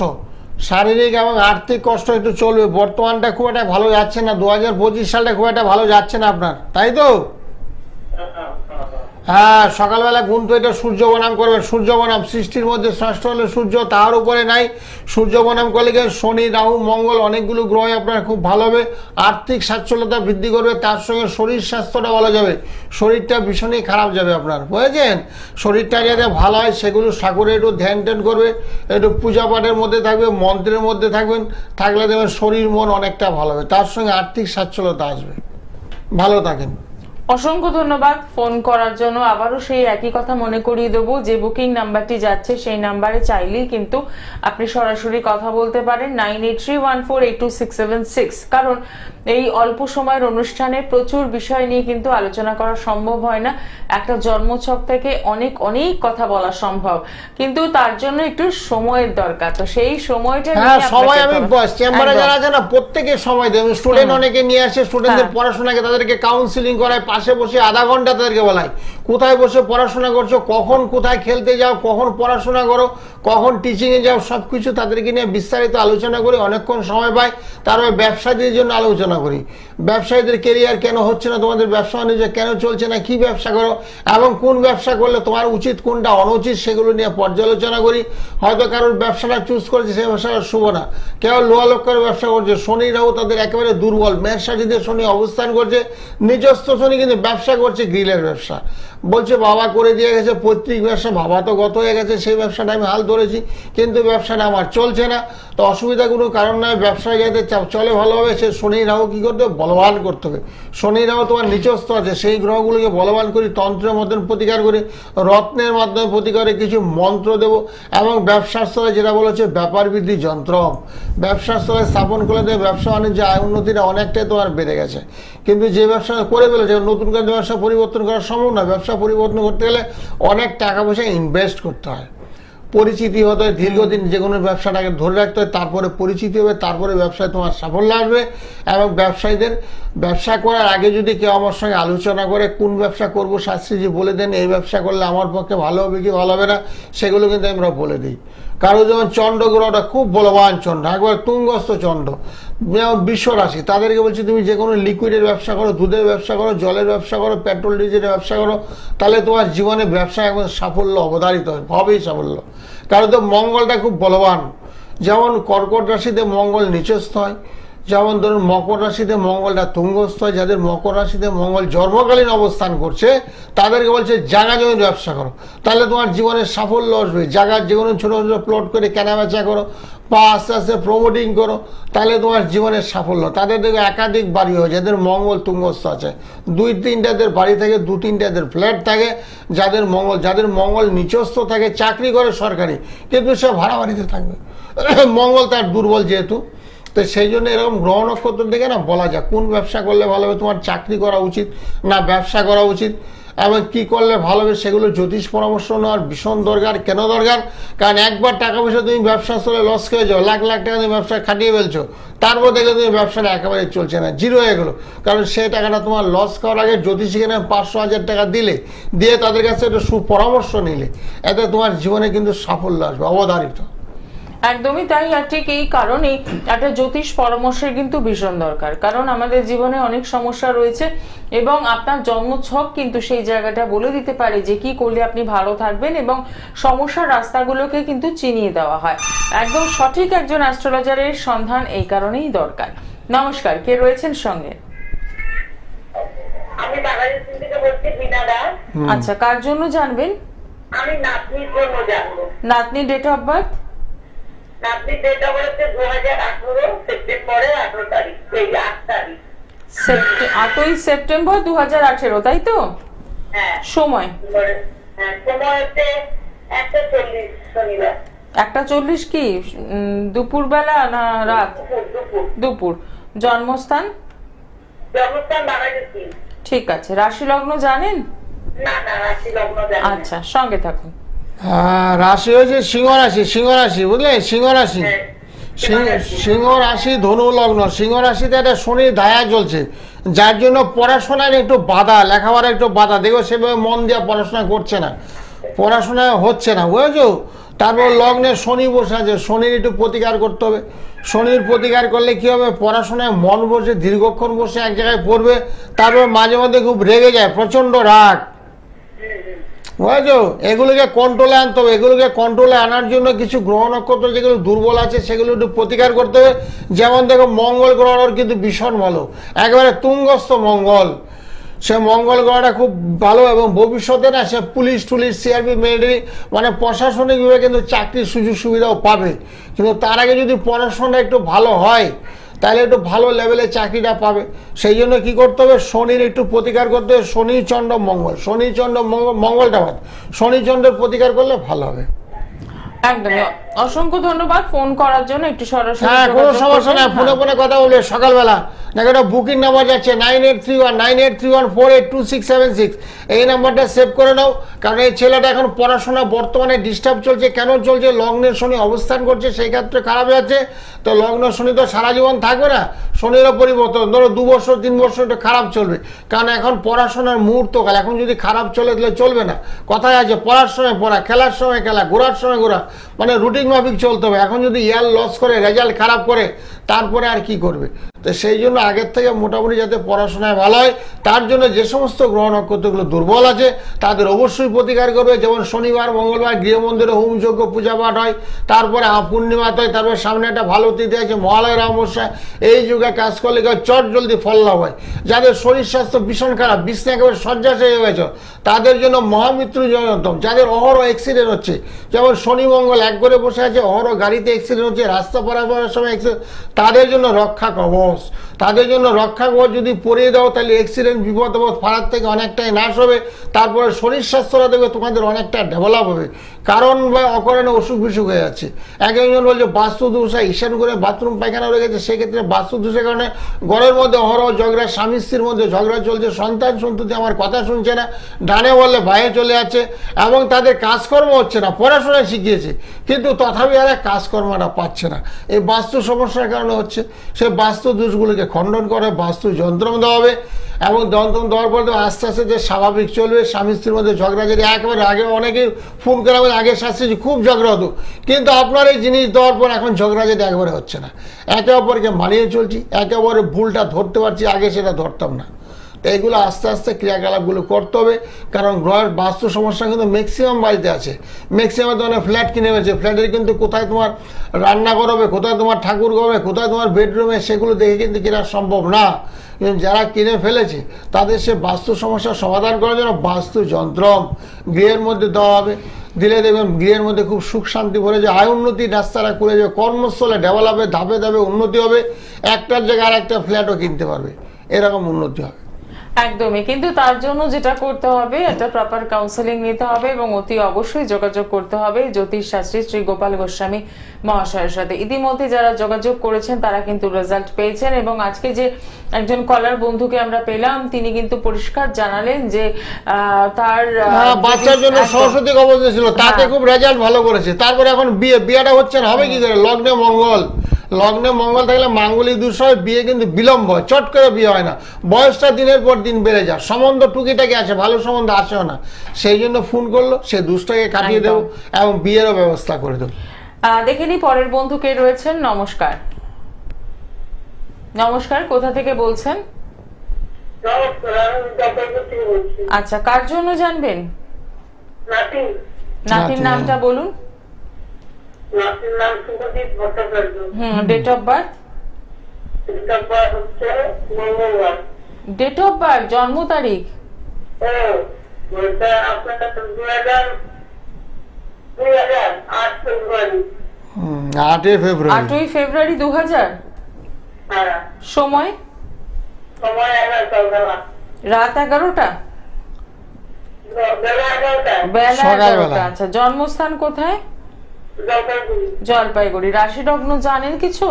শারীরিক এবং আর্থিক কষ্ট একটু চলবে। বর্তমানটা খুব একটা ভালো যাচ্ছে না, 2025 সালটা খুব একটা ভালো যাচ্ছে না আপনার, তাই তো? হ্যাঁ, সকালবেলা ঘুম থেকে এটা সূর্য বনাম করবেন। সূর্য বনাম সৃষ্টির মধ্যে শ্রেষ্ঠ হলে সূর্য, তার উপরে নাই। সূর্য বনাম করলে শনি, রাহু, মঙ্গল অনেকগুলো গ্রহ আপনার খুব ভালো হবে, আর্থিক সচ্ছলতা বৃদ্ধি করবে, তার সঙ্গে শরীর স্বাস্থ্যটা ভালো যাবে। শরীরটা ভীষণই খারাপ যাবে আপনার, বুঝেছেন? শরীরটা যাতে ভালো হয় সেগুলো ঠাকুরে একটু ধ্যান ট্যান করবে, একটু পূজা পাঠের মধ্যে থাকবে, মন্ত্রের মধ্যে থাকবেন, থাকলে দেখবেন শরীর মন অনেকটা ভালো হবে, তার সঙ্গে আর্থিক সচ্ছলতা আসবে। ভালো থাকেন। অসংখ্য ধন্যবাদ ফোন করার জন্য। আবারও সেই একই কথা মনে করিয়ে দেবো, যে বুকিং নাম্বারটি যাচ্ছে সেই নাম্বারে চাইলেই কিন্তু আপনি সরাসরি কথা বলতে পারেন 9831482676, কারণ এই অল্প সময়ের অনুষ্ঠানে প্রচুর বিষয় নিয়ে কিন্তু আলোচনা করা সম্ভব হয় না। একটা জন্মছক থেকে অনেক অনেক কথা বলা সম্ভব, কিন্তু তার জন্য একটু সময়ের দরকার। তো সেই সময়টা সময় আমি চেম্বারে যারা আছে না প্রত্যেকে সময় দেয়। স্টুডেন্ট অনেকে নিয়ে আসে, স্টুডেন্টদের পড়াশোনাকে তাদেরকে কাউন্সিলিং করায়, পাশে বসে আধা ঘন্টা তাদেরকে বলাই কোথায় বসে পড়াশোনা করছো, কখন কোথায় খেলতে যাও, কখন পড়াশোনা করো, কখন টিচিংয়ে যাও, সব কিছু তাদেরকে নিয়ে বিস্তারিত আলোচনা করি। অনেকক্ষণ সময় পাই, তারপরে ব্যবসায়ীদের জন্য আলোচনা করি। ব্যবসায়ীদের কেরিয়ার কেন হচ্ছে না, তোমাদের ব্যবসা বাণিজ্য কেন চলছে না, কি ব্যবসা করো এবং কোন ব্যবসা করলে তোমার উচিত কোনটা অনুচিত, সেগুলো নিয়ে পর্যালোচনা করি। হয়তো কারোর ব্যবসাটা চুজ করেছে সেই ব্যবসাটা শুভ না, কেউ লোহা লক্ষ্যের ব্যবসা করছে, শনি রাহু তাদের একেবারে দুর্বল, মেষ রাশিতে শনি অবস্থান করছে, নিজস্ব শনি কিন্তু ব্যবসা করছে গ্রিলের ব্যবসা। বলছে বাবা করে দিয়ে গেছে পৈতৃক ব্যবসা, বাবা তো গত হয়ে গেছে, সেই ব্যবসাটা আমি হাল ধরেছি কিন্তু ব্যবসাটা আমার চলছে না। তো অসুবিধা কোনো কারণ নয়, ব্যবসায় যাতে চলে ভালোভাবে সে শনি রাহু কী করতে হবে, বলবান করতে হবে। শনি রাহু তোমার নিচস্থ আছে, সেই গ্রহগুলোকে বলবান করি, তন্ত্রের মাধ্যমে প্রতিকার করি, রত্নের মাধ্যমে প্রতিকারে কিছু মন্ত্র দেব। এবং ব্যবসার স্থলে যেটা বলেছে ব্যাপার বৃদ্ধি যন্ত্র, ব্যবসার স্থলে স্থাপন করলে দেবে ব্যবসা বাণিজ্য আয় উন্নতিটা অনেকটাই তোমার বেড়ে গেছে। কিন্তু যে ব্যবসা করে ফেলেছে নতুন করে ব্যবসা পরিবর্তন করা সম্ভব না। ব্যবসা পরিবর্তন করতে গেলে অনেক টাকা পয়সা ইনভেস্ট করতে হয়, পরিচিতি হতে হয়, দীর্ঘদিন যে কোনো ব্যবসাটাকে ধরে রাখতে হয়, তারপরে পরিচিতি হবে, তারপরে ব্যবসায় তোমার সাফল্য আসবে। এবং ব্যবসায়ীদের ব্যবসা করার আগে যদি কেউ আমার সঙ্গে আলোচনা করে কোন ব্যবসা করব, শাস্ত্রীজি বলে দেন এই ব্যবসা করলে আমার পক্ষে ভালো হবে কি ভালো হবে না, সেগুলো কিন্তু আমরা বলে দিই। কারো যেমন চন্দ্র গ্রহটা খুব বলবান চন্দ্র, একবার তুঙ্গস্থ চন্দ্র, যেমন বিশ্ব রাশি, তাদেরকে বলছি তুমি যে কোনো লিকুইডের ব্যবসা করো, দুধের ব্যবসা করো, জলের ব্যবসা করো, পেট্রোল ডিজেলের ব্যবসা করো, তাহলে তোমার জীবনে ব্যবসায় একবার সাফল্য অবধারিত হবেই সাফল্য। কারণ তো মঙ্গলটা খুব বলবান, যেমন কর্কট রাশিতে মঙ্গল নিচস্থ হয়, যেমন ধরুন মকর রাশিতে মঙ্গলটা তুঙ্গস্থ হয়। যাদের মকর রাশিতে মঙ্গল জন্মকালীন অবস্থান করছে তাদেরকে বলছে জায়গা জমির ব্যবসা করো, তাহলে তোমার জীবনে সাফল্য আসবে। জায়গার যে কোনো ছোটো ছোটো প্লট করে কেনাবেচা করো বা আস্তে আস্তে প্রমোটিং করো, তাহলে তোমার জীবনের সাফল্য। তাদের দেখে একাধিক বাড়ি হয়, যাদের মঙ্গল তুঙ্গস্থ আছে, 2-3টাদের বাড়ি থাকে, 2-3টাদের ফ্ল্যাট থাকে। যাদের মঙ্গল নিচস্থ থাকে চাকরি করে সরকারি, কিন্তু সে ভাড়া বাড়িতে থাকবে, মঙ্গল তার দুর্বল যেহেতু। তো সেই জন্য এরকম গ্রহ নক্ষত্র দেখে না বলা যায় কোন ব্যবসা করলে ভালো হবে, তোমার চাকরি করা উচিত না ব্যবসা করা উচিত, এবং কি করলে ভালো হবে সেগুলো জ্যোতিষ পরামর্শ নেওয়ার ভীষণ দরকার। কেন দরকার? কারণ একবার টাকা পয়সা তুমি ব্যবসা স্থলে লস খেয়ে যাও, লাখ লাখ টাকা তুমি ব্যবসা খাটিয়ে ফেলছো, তারপর দেখলে তুমি ব্যবসাটা একেবারে চলছে না, জিরো হয়ে গেলো। কারণ সেই টাকাটা তোমার লস খাওয়ার আগে জ্যোতিষীকে 500-1000 টাকা দিয়ে তাদের কাছে একটা সুপরামর্শ নিলে, এতে তোমার জীবনে কিন্তু সাফল্য আসবে অবধারিত। একদমই তাই। আর ঠিক এই কারণেই একটা জ্যোতিষ পরামর্শের কিন্তু ভীষণ দরকার, কারণ আমাদের জীবনে অনেক সমস্যা রয়েছে এবং আপনার জন্মছক কিন্তু সেই জায়গাটা বলে দিতে পারে যে কি করলে আপনি ভালো থাকবেন, এবং সমস্যার রাস্তাগুলোকে কিন্তু চিনিয়ে দেওয়া হয়। একদম সঠিক একজন অ্যাস্ট্রোলজারের সন্ধান এই কারণেই দরকার। নমস্কার, কে রয়েছেন সঙ্গে? আমি বাংলাদেশ থেকে বলছি, বিনা দাস। আচ্ছা, কার জন্য জানবেন? আমি নাতনির জন্য জানবো। নাতনির ডেট অফ বার্থ? নাতনির ডেট অফ বার্থ 2018 সেপ্টেম্বরের 8 তারিখ, এই 8 তারিখ। 8ই সেপ্টেম্বর 2018, তাই তো? হ্যাঁ। সময়? সময় হচ্ছে 1:40 শনিবার। 1:40 কি দুপুরবেলা না রাত? দুপুর। জন্মস্থান? জন্মস্থান বাংলাদেশ। ঠিক আছে। রাশি লগ্ন জানেন? না না, রাশি লগ্ন জানি না। আচ্ছা, সঙ্গে থাকুন। রাশি হয়েছে সিংহ রাশি, সিংহ রাশি বুঝলে, সিংহ রাশি, সিংহ রাশি ধনু লগ্ন। সিংহ রাশিতে একটা শনির দায়া চলছে, যার জন্য পড়াশোনার একটু বাধা, লেখাপড়ার একটু বাধা। দেখো সেভাবে মন দিয়ে পড়াশোনা করছে না, পড়াশোনা হচ্ছে না, বুঝেছো? তারপর লগ্নে শনি বসে আছে, শনির একটু প্রতিকার করতে হবে। শনির প্রতিকার করলে কি হবে, পড়াশোনায় মন বসে দীর্ঘক্ষণ বসে এক জায়গায় পড়বে, তারপর মাঝে মাঝে খুব রেগে যায়, প্রচন্ড রাগ, বুঝেছো? এগুলোকে কন্ট্রোলে আনতে হবে। এগুলোকে কন্ট্রোলে আনার জন্য কিছু গ্রহ নক্ষত্র যেগুলো দুর্বল আছে সেগুলো একটু প্রতিকার করতে হবে। যেমন দেখো মঙ্গল গ্রহর কিন্তু ভীষণ ভালো, একেবারে তুঙ্গস্থ মঙ্গল। সে মঙ্গল গ্রহটা খুব ভালো, এবং ভবিষ্যতে না সে পুলিশ টুলিশ সিআরপি মিলিটারি মানে প্রশাসনিক বিভাগে কিন্তু চাকরির সুযোগ সুবিধাও পাবে। কিন্তু তার আগে যদি পড়াশোনা একটু ভালো হয় তাহলে একটু ভালো লেভেলে চাকরিটা পাবে। সেই জন্য কি করতে হবে, শনির একটু প্রতিকার করতে হবে। শনি চন্দ্র মঙ্গল, শনি চন্দ্র মঙ্গলটা বাদ, শনি চন্দ্রের প্রতিকার করলে ভালো হবে। একদমই অসংখ্য ধন্যবাদ ফোন করার জন্য। একটু সরাসরি হ্যাঁ, কোনো যোগাযোগ সমস্যা করবেন। নাই, ফোনে ফোনে কথা বলবে সকালবেলা। দেখো একটা বুকিং নাম্বার যাচ্ছে 98319831482676, এই নাম্বারটা সেভ করে নাও। কারণ এই ছেলেটা এখন পড়াশোনা বর্তমানে ডিস্টার্ব চলছে। কেন চলছে? লগ্নের শনি অবস্থান করছে, সেই ক্ষেত্রে খারাপ যাচ্ছে। তো লগ্ন শনি তো সারা জীবন থাকবে না, শনিরও পরিবর্তন, ধরো 2 বছর 3 বছর একটু খারাপ চলবে। কারণ এখন পড়াশোনার মুহূর্তকাল, এখন যদি খারাপ চলে তাহলে চলবে না। কথায় আছে পড়ার সময় পড়া, খেলার সময় খেলা, ঘোরার সময় ঘোরা, মানে রুটিন মাফিক চলতে হবে। এখন যদি ইয়ার লস করে, রেজাল্ট খারাপ করে, তারপরে আর কি করবে? তো সেই জন্য আগের থেকে মোটামুটি যাতে পড়াশোনায় ভালো হয়, তার জন্য যে সমস্ত গ্রহ নক্ষত্রগুলো দুর্বল আছে তাদের অবশ্যই প্রতিকার করবে। যেমন শনিবার মঙ্গলবার গৃহমন্দিরে হোমযজ্ঞ পূজা পাঠ হয়, তারপরে পূর্ণিমাতে হয়, তারপরে সামনে একটা ভালো তিথি আছে মহালয়ের অমাবস্যা। এই যুগে কাজ করলে চট জলদি ফল লাভ হয়। যাদের শরীর স্বাস্থ্য ভীষণ খারাপ, বিছনা একেবারে শয্যাশায়ী হয়ে গেছে, তাদের জন্য মহামৃত্যুঞ্জয় যন্ত্র। যাদের অহরহ অ্যাক্সিডেন্ট হচ্ছে, যেমন শনি মঙ্গল এক করে বসে আছে, অহরহ গাড়িতে অ্যাক্সিডেন্ট হচ্ছে, রাস্তা পারাপারের সময় অ্যাক্সিডেন্ট, তাদের জন্য রক্ষা কবচ। তাদের জন্য রক্ষা কবচ যদি পরিয়ে দাও, তাহলে অ্যাক্সিডেন্ট বিপদ ফাড়ার থেকে অনেকটাই নাশ হবে। তারপরে শরীর স্বাস্থ্যটা দেখবে তোমাদের অনেকটা ডেভেলপ হবে। কারণ বা অকারণে অসুখ বিসুখ হয়ে যাচ্ছে। একজন বলছে বাস্তু দোষ, ঈশান করে বাথরুম পায়খানা রয়ে গেছে, সেক্ষেত্রে বাস্তু দোষের কারণে ঘরের মধ্যে অহরহ ঝগড়া, স্বামী স্ত্রীর মধ্যে ঝগড়া চলছে, সন্তান সন্ততি আমার কথা শুনছে না, ডানে বললে বাইরে চলে যাচ্ছে, এবং তাদের কাজকর্ম হচ্ছে না। পড়াশোনা শিখিয়েছে কিন্তু তথাপি আর কাজকর্মটা পাচ্ছে না। এই বাস্তু সমস্যার কারণে হচ্ছে। সেই বাস্তু দোষগুলোকে খণ্ডন করে বাস্তু যন্ত্র দেওয়া হবে, এবং যন্ত্র দেওয়ার পর আস্তে আস্তে যে স্বাভাবিক চলবে। স্বামী স্ত্রীর মধ্যে ঝগড়া, যদি একেবারে আগে অনেকে ফোন করে আগে শাস্ত্রী খুব ঝগড়া হতো, কিন্তু আপনার এই জিনিস দেওয়ার পর এখন ঝগড়া যেটা একবারে হচ্ছে না। একে অপরকে মানিয়ে চলছি, একে অপরের ভুলটা ধরতে পারছি, আগে সেটা ধরতাম না। তো এগুলো আস্তে আস্তে ক্রিয়াকলাপগুলো করতে হবে। কারণ গ্রহের বাস্তু সমস্যা কিন্তু ম্যাক্সিমাম বাড়িতে আছে। ম্যাক্সিমাম ধরনের ফ্ল্যাট কিনে হয়েছে, ফ্ল্যাটের কিন্তু কোথায় তোমার রান্নাঘর হবে, কোথায় তোমার ঠাকুর হবে, কোথায় তোমার বেডরুমে, সেগুলো দেখে কিন্তু কেনা সম্ভব না। কিন্তু যারা কিনে ফেলেছে তাদের সে বাস্তু সমস্যার সমাধান করার জন্য বাস্তু যন্ত্র গৃহের মধ্যে দেওয়া হবে। দিলে দেখবেন গৃহের মধ্যে খুব সুখ শান্তি ভরে যায়, আয় উন্নতির রাস্তাটা খুলে যাবে, কর্মস্থলে ডেভেলপ হবে, ধাপে ধাপে উন্নতি হবে, একটার জায়গায় আর একটা ফ্ল্যাটও কিনতে পারবে, এরকম উন্নতি হবে। একদমই, কিন্তু তার জন্য যেটা করতে হবে, একটা প্রপার কাউন্সেলিং নিতে হবে এবং অতি অবশ্যই যোগাযোগ করতে হবে জ্যোতিষ শাস্ত্রী শ্রী গোপাল গোস্বামী মহাশয়ের সাথে। ইতিমধ্যে যারা যোগাযোগ করেছেন তারা কিন্তু রেজাল্ট পেয়েছেন, এবং আজকে যে একজন কলার বন্ধুকে আমরা পেলাম, তিনি কিন্তু পরিষ্কার জানালেন যে তার বাচ্চার জন্য সরস্বতী কবচ ছিল, তাতে খুব রেজাল্ট ভালো করেছে। তারপরে এখন বিয়েটা হচ্ছে না, হবে কি করে? লগ্নে মঙ্গল থাকলে মাঙ্গলিক দোষ হয়, বিয়ে কিন্তু বিলম্ব হয়, চট করে বিয়ে হয় না, বয়সটা দিনের পর দিন বেড়ে যায়, সম্বন্ধ টুকিটাকি আসে, ভালো সম্বন্ধ আসেও না। সেই জন্য ফোন করলো, সে দুষ্টাকে কাটিয়ে দেবো এবং বিয়েরও ব্যবস্থা করে দেবো। দেখে নি পরের বন্ধু কে রয়েছেন। নমস্কার। নমস্কার, কোথা থেকে বলছেন? আচ্ছা, কার জন্য জানবেন? নাতির নামটা বলুন। Date of birth? Date of birth, জন্ম তারিখ? 8 ফেব্রুয়ারি 2000। সময়? রাত 11টা, বেলা 11টা। আচ্ছা, জন্মস্থান কোথায়? জলপাইগুড়ি। রাশি লগ্ন জানেন কিছু?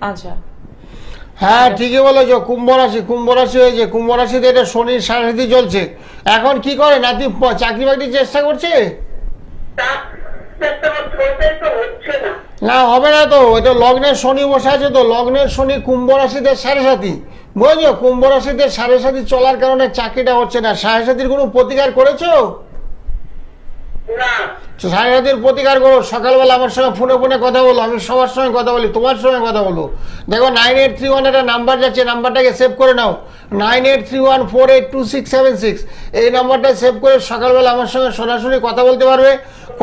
আচ্ছা, হ্যাঁ ঠিকই বলেছো, কুম্ভ রাশি হয়েছে। কুম্ভ রাশিতে এটা শনির সাড়ে চলছে। এখন কি করে নাতি? চাকরি বাকরি চেষ্টা করছে না, হবে না তো। ওইটা লগ্নের শনি বসে আছে, তো লগ্নের শনি কুম্ভ রাশিতে সাড়ে বুঝছো? কুম্ভ রাশিতে সাড়ে চলার কারণে চাকরিটা হচ্ছে না। সাড়ে কোনো প্রতিকার করেছো? সাড়ে প্রতিকার করো। সকালবেলা আমার সঙ্গে ফোনে কথা বলো, আমি সবার সঙ্গে কথা বলি, তোমার সঙ্গে কথা বলবো। দেখো 9831 একটা নাম্বার যাচ্ছে, নাম্বারটাকে সেভ করে নাও, 9831482676। এই নাম্বারটা সেভ করে সকালবেলা আমার সঙ্গে সরাসরি কথা বলতে পারবে।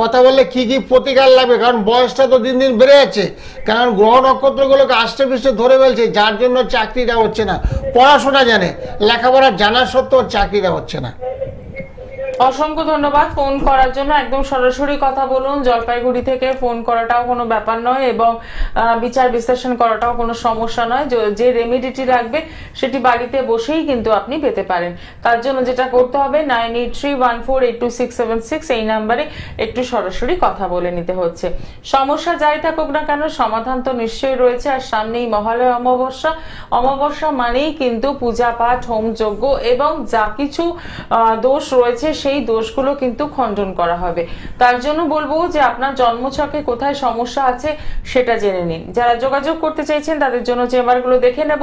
কথা বললে কি কি প্রতিকার লাগবে, কারণ বয়সটা তো দিন দিন বেড়ে যাচ্ছে, কারণ গ্রহ নক্ষত্রগুলোকে আষ্টে পৃষ্ঠে ধরে ফেলছে, যার জন্য চাকরিটা হচ্ছে না। পড়াশোনা জানে, লেখাপড়া জানা সত্ত্বেও চাকরিটা হচ্ছে না। অসংখ্য ধন্যবাদ ফোন করার জন্য। একদম সরাসরি কথা বলুন, জলপাইগুড়ি থেকে ফোন করাটাও কোনো ব্যাপার নয় এবং বিচার বিশ্লেষণ করাটাও কোনো সমস্যা নয়। যে রেমেডিটি লাগবে সেটি বাড়িতে বসেই কিন্তু আপনি পেতে পারেন। তার জন্য যেটা করতে হবে 9831482676 এই নাম্বারে একটু সরাসরি কথা বলে নিতে হচ্ছে। সমস্যা যাই থাকুক না কেন সমাধান তো নিশ্চয়ই রয়েছে। আর সামনেই মহালয়া অমাবস্যা, অমাবস্যা মানেই কিন্তু পূজা পাঠ, হোম যজ্ঞ এবং যা কিছু দোষ রয়েছে সেই দোষগুলো কিন্তু খণ্ডন করা হবে। তার জন্য বলবো যে আপনার জন্মছকে কোথায় সমস্যা আছে সেটা জেনে নিন। যারা যোগাযোগ করতে চাইছেন তাদের জন্য চেম্বারগুলো দেখে নেব।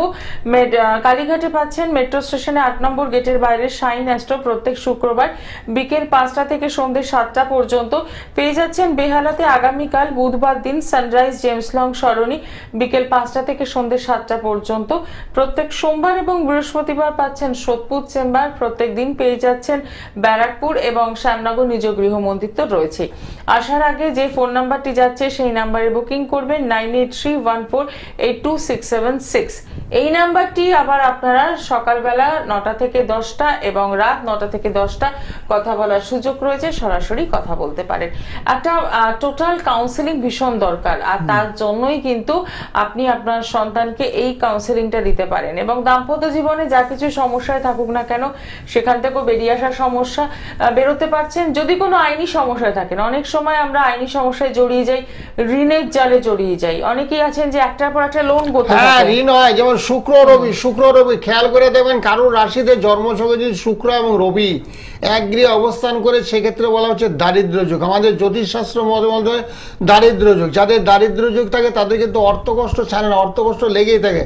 কালীঘাটে পাচ্ছেন মেট্রো স্টেশনে 8 নম্বর গেটের বাইরে শাইন অ্যাস্ট্রো প্রত্যেক শুক্রবার বিকেল 5টা থেকে সন্ধ্যে 7টা পর্যন্ত। পেয়ে যাচ্ছেন বেহালাতে আগামীকাল বুধবার দিন সানরাইজ জেমস লং সরণি বিকেল 5টা থেকে সন্ধ্যে 7টা পর্যন্ত। প্রত্যেক সোমবার এবং বৃহস্পতিবার পাচ্ছেন সোদপুর চেম্বার। প্রত্যেক দিন পেয়ে যাচ্ছেন ব্যারাকপুর এবং শ্যামনগর নিজ গৃহ মন্দির তো রয়েছে। আসার আগে যে ফোন নাম্বারটি যাচ্ছে সেই নাম্বারে বুকিং করবেন 9831482676। এই নাম্বারটি আবার আপনারা সকালবেলা 9টা থেকে 10টা এবং রাত 9টা থেকে 10টা কথা বলার সুযোগ রয়েছে, সরাসরি কথা বলতে পারেন। একটা টোটাল কাউন্সিলিং ভীষণ দরকার, আর তার জন্যই কিন্তু আপনি আপনার সন্তানকে এই কাউন্সিলিংটা দিতে পারেন। এবং দাম্পত্য জীবনে যা কিছু সমস্যায় থাকুক না কেন সেখান থেকেও বেরিয়ে আসার সমস্যা বেরোতে পারছেন। যদি কোনো আইনি সমস্যায় থাকেন, অনেক সময় আমরা আইনি সমস্যায় জড়িয়ে যাই, ঋণের জালে জড়িয়ে যাই। অনেকেই আছেন যে একটার পর একটা লোন করতে হ্যাঁ, ঋণ হয়। যেমন শুক্র রবি খেয়াল করে দেবেন, কারোর রাশিতে জন্মছকে যদি শুক্র এবং রবি এক গৃহে অবস্থান করে সেক্ষেত্রে বলা হচ্ছে দারিদ্র যোগ। আমাদের জ্যোতিষশাস্ত্র মতে দারিদ্র যোগ, যাদের দারিদ্র যোগ থাকে তাদের কিন্তু অর্থকষ্ট ছাড়ে না, অর্থকষ্ট লেগেই থাকে।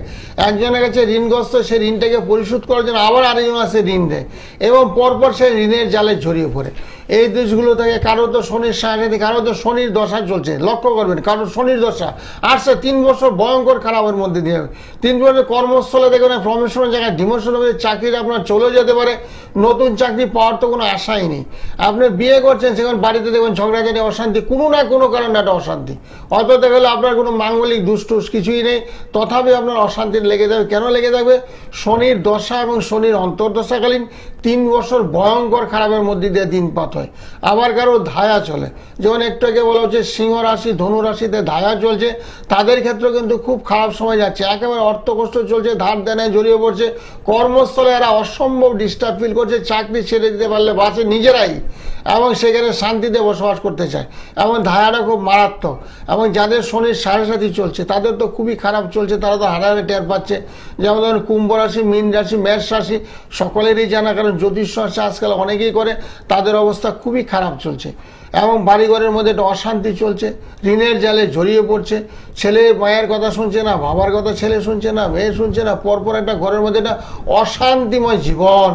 একজনের কাছে ঋণগ্রস্ত, সে ঋণটাকে পরিশোধ করার জন্য আবার আরেকজন আসে ঋণ দেয় এবং পরপর সে ঋণের জালে জড়িয়ে পড়ে। এই দেশগুলো থেকে কারো তো শনির সাহায্যে, কারো তো শনির দশা চলছে, লক্ষ্য করবেন কারো শনির দশা আসছে 3 বছর ভয়ঙ্কর খারাপের মধ্যে দিয়ে। 3 বছর কর্মস্থলে দেখবেন প্রমোশনের জায়গায় ডিমোশন হবে, চাকরিটা আপনার চলে যেতে পারে, নতুন চাকরি পাওয়ার তো কোনো আশাই নেই। আপনি বিয়ে করছেন, সেখানে বাড়িতে দেখবেন ঝগড়াঝাটি, অশান্তি, কোনো না কোনো কারণে একটা অশান্তি। হয়তো দেখা গেলে আপনার কোনো মাঙ্গলিক দুষ্টুস কিছুই নেই, তথাপি আপনার অশান্তি লেগে যাবে। কেন লেগে যাবে? শনির দশা এবং শনির অন্তর্দশাকালীন 3 বছর ভয়ঙ্কর খারাপের মধ্যে দিয়ে দিনপাত হয়। আবার কারো ধায়া চলে, যেমন একটু আগে বলা হচ্ছে সিংহ রাশি, ধনু রাশিতে ধায়া চলছে, তাদের ক্ষেত্রে কিন্তু খুব খারাপ সময় যাচ্ছে। একেবারে অর্থ কষ্ট চলছে, ধার দেনায় জড়িয়ে পড়ছে, কর্মস্থলে এরা অসম্ভব ডিস্টার্ব ফিল করছে, চাকরি ছেড়ে দিতে পারলে বাঁচে নিজেরাই এবং সেখানে শান্তিতে বসবাস করতে চায়। এবং ধায়াটা খুব মারাত্মক। এবং যাদের শনির 7.5 চলছে তাদের তো খুবই খারাপ চলছে, তারা তো হারাহারি টের পাচ্ছে। যেমন ধরুন কুম্ভ রাশি, মীন রাশি, মেষ রাশি সকলেরই জানা, কারণ জ্যোতিষ চর্চা আজকাল অনেকেই করে, তাদের অবস্থা খুবই খারাপ চলছে। এবং বাড়িঘরের মধ্যে একটা অশান্তি চলছে, ঋণের জালে জড়িয়ে পড়ছে, ছেলে মায়ের কথা শুনছে না, বাবার কথা ছেলে শুনছে না, মেয়ে শুনছে না, পরপর একটা ঘরের মধ্যে একটা অশান্তিময় জীবন।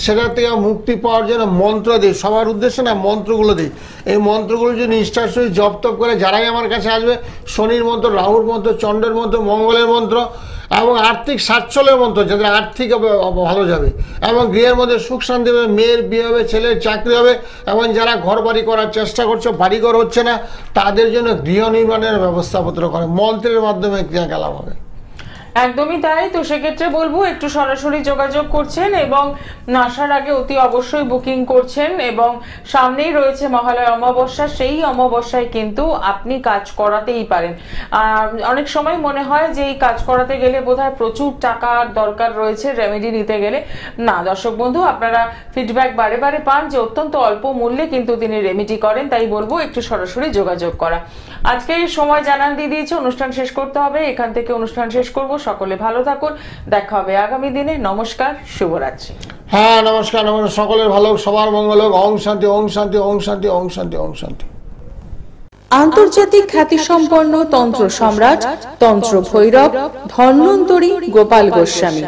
সেটা থেকে মুক্তি পাওয়ার জন্য মন্ত্র দিই, সবার উদ্দেশ্যে না মন্ত্রগুলো দিই। এই মন্ত্রগুলো যদি নিষ্ঠার সহিত জপ তপ করে যারাই আমার কাছে আসবে, শনির মন্ত্র, রাহুর মন্ত্র, চন্দ্রের মন্ত্র, মঙ্গলের মন্ত্র এবং আর্থিক সাচ্ছলের মন্ত্র, যাদের আর্থিক ভালো যাবে এবং গৃহের মধ্যে সুখ শান্তি হবে, মেয়ের বিয়ে হবে, ছেলের চাকরি হবে এবং যারা ঘর বাড়ি করার চেষ্টা করছে, বাড়িঘর হচ্ছে না, তাদের জন্য গৃহ নির্মাণের ব্যবস্থাপত্র করে মন্ত্রের মাধ্যমে ক্রিয়াকলাপ হবে। একদমই তাই। তো সেক্ষেত্রে বলবো একটু সরাসরি যোগাযোগ করছেন এবং আসার আগে অতি অবশ্যই বুকিং করছেন। এবং সামনেই রয়েছে মহালয়া অমাবস্যা, সেই অমাবস্যায় কিন্তু আপনি কাজ করাতেই পারেন। অনেক সময় মনে হয় যে এই কাজ করাতে গেলে বোধহয় প্রচুর টাকার দরকার রয়েছে রেমেডি নিতে গেলে। না দর্শক বন্ধু, আপনারা ফিডব্যাক বারে বারে পান যে অত্যন্ত অল্প মূল্যে কিন্তু তিনি রেমেডি করেন, তাই বলবো একটু সরাসরি যোগাযোগ করা। আজকে সময় জানান দিয়ে দিয়েছে, অনুষ্ঠান শেষ করতে হবে, এখান থেকে অনুষ্ঠান শেষ করব। সকলে ভালো থাকুন, দেখা হবে আগামী দিনে। নমস্কার, শুভরাত্রি। হ্যাঁ, নমস্কার, নমস্কার। সকলের ভালো হোক, সবার মঙ্গল হোক। ওম শান্তি, ওম শান্তি, ওম শান্তি, ওম শান্তি, ওম শান্তি। আন্তর্জাতিক খ্যাতিসম্পন্ন তন্ত্র সম্রাট তন্ত্র ভৈরব ধন্বন্তরী গোপাল গোস্বামী।